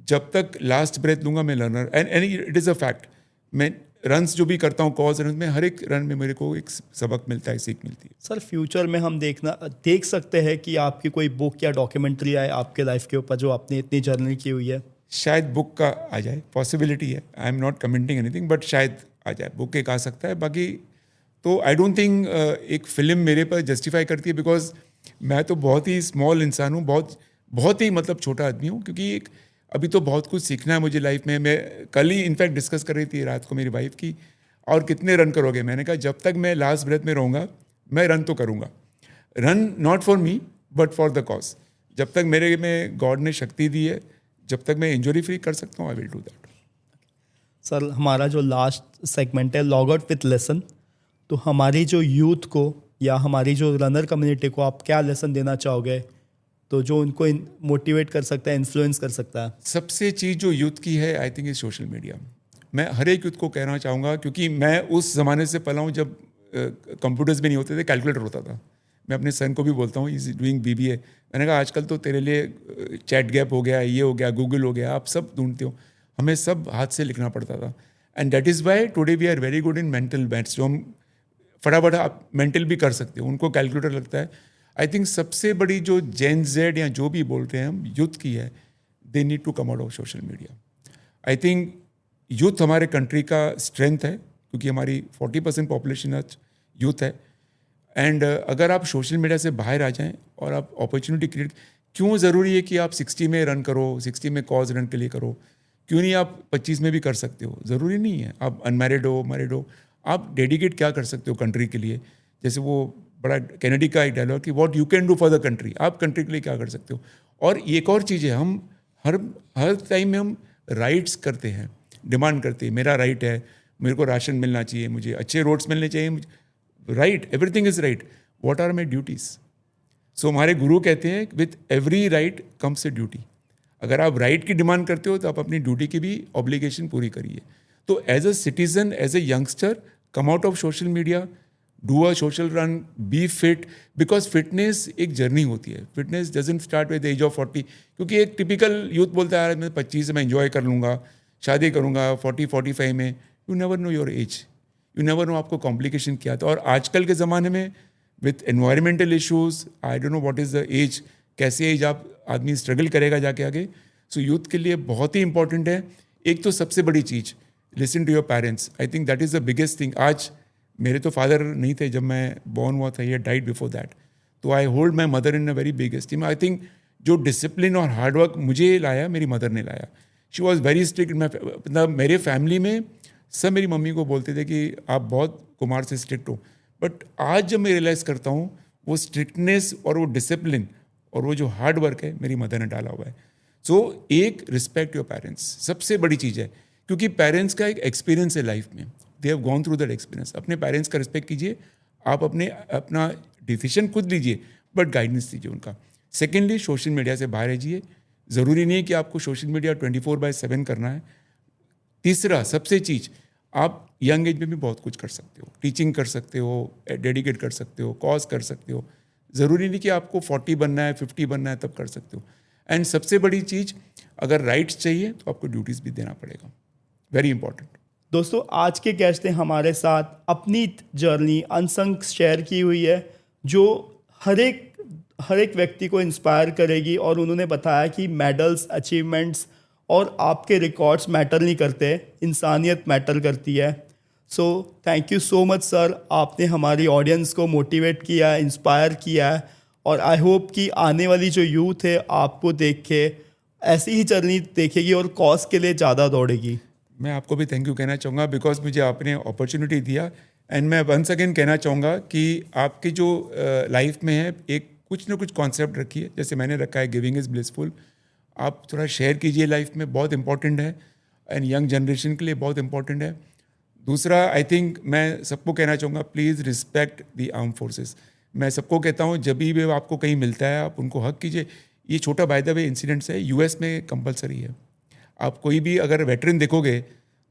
जब तक लास्ट ब्रेथ लूँगा मैं learner, and it is a fact. मैं रन्स जो भी करता हूँ, कॉज रन में, हर एक रन में मेरे को एक सबक मिलता है, सीख मिलती है।
सर फ्यूचर में हम देख सकते हैं कि आपकी कोई बुक या डॉक्यूमेंट्री आए आपके लाइफ के ऊपर जो आपने इतनी जर्नी की हुई है?
शायद बुक का आ जाए, पॉसिबिलिटी है। आई am not commenting anything, but शायद आ जाए, बुक एक आ सकता है। बाकी तो आई डोंट थिंक एक फिल्म मेरे पर जस्टिफाई करती है, बिकॉज मैं तो बहुत ही स्मॉल इंसान हूँ, बहुत ही मतलब छोटा आदमी हूँ, क्योंकि अभी तो बहुत कुछ सीखना है मुझे लाइफ में। मैं कल ही इनफैक्ट डिस्कस कर रही थी रात को मेरी वाइफ की, और कितने रन करोगे? मैंने कहा जब तक मैं लास्ट ब्रेथ में रहूँगा मैं रन तो करूँगा। Run not for me but for the cause. जब तक मेरे में गॉड ने शक्ति दी है, जब तक मैं इंजरी फ्री कर सकता हूँ, I will do that.
Sir हमारा जो लास्ट सेगमेंट है लॉग आउट विथ लेसन, तो हमारी जो यूथ को या हमारी जो रनर कम्युनिटी को आप क्या लेसन देना चाहोगे, तो जो उनको मोटिवेट कर सकता है, इन्फ्लुएंस कर सकता है?
सबसे चीज़ जो यूथ की है I think is social media. मैं हर एक यूथ को कहना चाहूँगा, क्योंकि मैं उस ज़माने से पला हूँ जब कंप्यूटर्स भी नहीं होते थे, कैलकुलेटर होता था। मैं अपने सन को भी बोलता हूँ, इज डूइंग BBA। मैंने कहा आजकल तो तेरे लिए चैट गैप हो गया, ये हो गया, गूगल हो गया, आप सब ढूंढते हो, हमें सब हाथ से लिखना पड़ता था। And that is why today we are very good in mental maths, जो हम फटाफट आप मेंटल भी कर सकते हो, उनको कैलकुलेटर लगता है। आई थिंक सबसे बड़ी जो जेन जेड या जो भी बोलते हैं हम यूथ की है, they need to come out of social media. I think youth हमारे कंट्री का स्ट्रेंथ है, क्योंकि हमारी 40% पॉपुलेशन आज यूथ है। एंड अगर आप सोशल मीडिया से बाहर आ जाएं और आप अपॉर्चुनिटी क्रिएट, क्यों ज़रूरी है कि आप 60 में रन करो, 60 में कॉज रन के लिए करो? क्यों नहीं आप 25 में भी कर सकते हो? ज़रूरी नहीं है आप अनमैरिड हो, मैरिड हो, आप डेडिकेट क्या कर सकते हो कंट्री के लिए। जैसे वो बड़ा कैनेडी का एक डायलॉग कि what you can do for the country, आप कंट्री के लिए क्या कर सकते हो। और एक और चीज़ है, हम हर टाइम में हम राइट्स करते हैं, डिमांड करते हैं, मेरा राइट है, मेरे को राशन मिलना चाहिए, मुझे अच्छे रोड्स मिलने चाहिए, right, everything is right. What are my duties? So हमारे गुरु कहते हैं with every right comes a duty. अगर आप राइट की डिमांड करते हो तो आप अपनी ड्यूटी की भी ऑब्लिगेशन पूरी करिए। तो as a citizen, as a youngster, come out of social media, do a social run, be fit, because fitness एक जर्नी होती है। Fitness doesn't start with the age of 40, क्योंकि एक टिपिकल यूथ बोलता है यार मैं 25 से मैं एंजॉय कर लूँगा, शादी करूँगा 40-45 में। You never know your age, you never know आपको कॉम्प्लिकेशन क्या था। और आजकल के ज़माने में with environmental issues, I don't know what is the age, कैसे एज आप आदमी स्ट्रगल करेगा जाके आगे। सो यूथ के लिए बहुत ही इंपॉर्टेंट है। एक तो सबसे बड़ी चीज़, listen to your parents. I think that is the biggest thing. आज मेरे तो फादर नहीं थे जब मैं बॉर्न हुआ था, ये डाइड बिफोर दैट, तो I hold my mother in a very big esteem. I think जो डिसिप्लिन और हार्डवर्क मुझे लाया, मेरी मदर ने लाया। She was very strict. मतलब मेरे फैमिली में सब मेरी मम्मी को बोलते थे कि आप बहुत कुमार से स्ट्रिक्ट हो, बट आज जब मैं रियलाइज़ करता हूँ वो स्ट्रिक्टनेस और वो डिसिप्लिन और वो जो हार्ड वर्क है मेरी मदर ने डाला हुआ है। सो एक रिस्पेक्ट योर पेरेंट्स सबसे बड़ी चीज़ है, क्योंकि पेरेंट्स का एक एक्सपीरियंस है लाइफ में, they have gone through that experience. अपने पेरेंट्स का रिस्पेक्ट कीजिए, आप अपना डिसीजन खुद लीजिए, बट गाइडेंस दीजिए उनका। सेकेंडली, सोशल मीडिया से बाहर रहिए। ज़रूरी नहीं है कि आपको सोशल मीडिया 24/7 करना है। तीसरा सबसे चीज़, आप यंग एज में भी बहुत कुछ कर सकते हो, टीचिंग कर सकते हो, डेडिकेट कर सकते हो, कॉज कर सकते हो। ज़रूरी नहीं कि आपको 40 बनना है, 50 बनना है तब कर सकते हो। एंड सबसे बड़ी चीज़, अगर राइट्स चाहिए तो आपको ड्यूटीज़ भी देना पड़ेगा, वेरी इंपॉर्टेंट।
दोस्तों आज के गेस्ट ने हमारे साथ अपनी जर्नी अनसंग शेयर की हुई है, जो हर एक व्यक्ति को इंस्पायर करेगी। और उन्होंने बताया कि मेडल्स, अचीवमेंट्स और आपके रिकॉर्ड्स मैटर नहीं करते, इंसानियत मैटर करती है। So thank you so much sir, आपने हमारी ऑडियंस को मोटिवेट किया, इंस्पायर किया है। और आई होप कि आने वाली जो यूथ है आपको देख के ऐसी ही जर्नी देखेगी और कॉज के लिए ज़्यादा दौड़ेगी।
मैं आपको भी थैंक यू कहना चाहूँगा, बिकॉज मुझे आपने अपॉर्चुनिटी दिया। एंड मैं वंस अगेन कहना चाहूँगा कि आपकी जो लाइफ में है, एक कुछ ना कुछ कॉन्सेप्ट रखिए, जैसे मैंने रखा है गिविंग इज़ ब्लिसफुल। आप थोड़ा शेयर कीजिए, लाइफ में बहुत इंपॉर्टेंट है, एंड यंग जनरेशन के लिए बहुत इंपॉर्टेंट है। दूसरा आई थिंक मैं सबको कहना चाहूँगा, please respect the arm forces. मैं सबको कहता हूँ जब भी आपको कहीं मिलता है आप उनको हक कीजिए। ये छोटा बाय द वे इंसिडेंट्स है, यूएस में कंपलसरी है। आप कोई भी अगर वेटरन देखोगे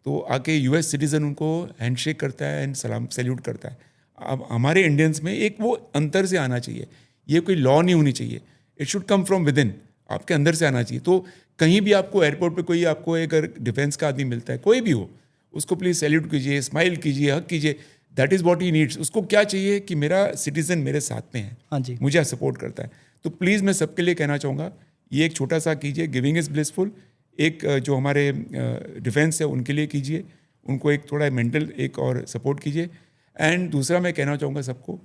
तो आके यूएस सिटीज़न उनको हैंडशेक करता है एंड सलाम सैल्यूट करता है। अब हमारे इंडियंस में एक वो अंतर से आना चाहिए, ये कोई लॉ नहीं होनी चाहिए, it should come from with in, आपके अंदर से आना चाहिए। तो कहीं भी आपको एयरपोर्ट पे कोई आपको अगर डिफेंस का आदमी मिलता है, कोई भी हो, उसको प्लीज़ सैल्यूट कीजिए, स्माइल कीजिए, हक कीजिए। That is what he needs. उसको क्या चाहिए कि मेरा सिटीज़न मेरे साथ में है,
हाँ जी,
मुझे सपोर्ट करता है। तो प्लीज़ मैं सबके लिए कहना चाहूँगा ये एक छोटा सा कीजिए, गिविंग इज़ ब्लिसफुल। एक जो हमारे डिफेंस है उनके लिए कीजिए, उनको एक थोड़ा मेंटल एक और सपोर्ट कीजिए। एंड दूसरा मैं कहना चाहूँगा सबको,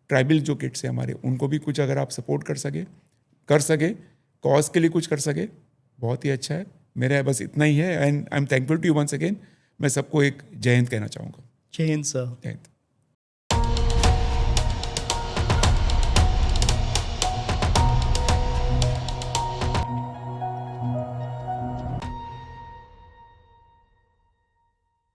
ट्राइबल जो किड्स हैं हमारे, उनको भी कुछ अगर आप सपोर्ट कर सके कॉज के लिए कुछ कर सके, बहुत ही अच्छा है। मेरा बस इतना ही है and I am thankful to you once again. मैं सबको एक जय हिंद कहना चाहूँगा।
जय हिंद सर।
जय हिंद।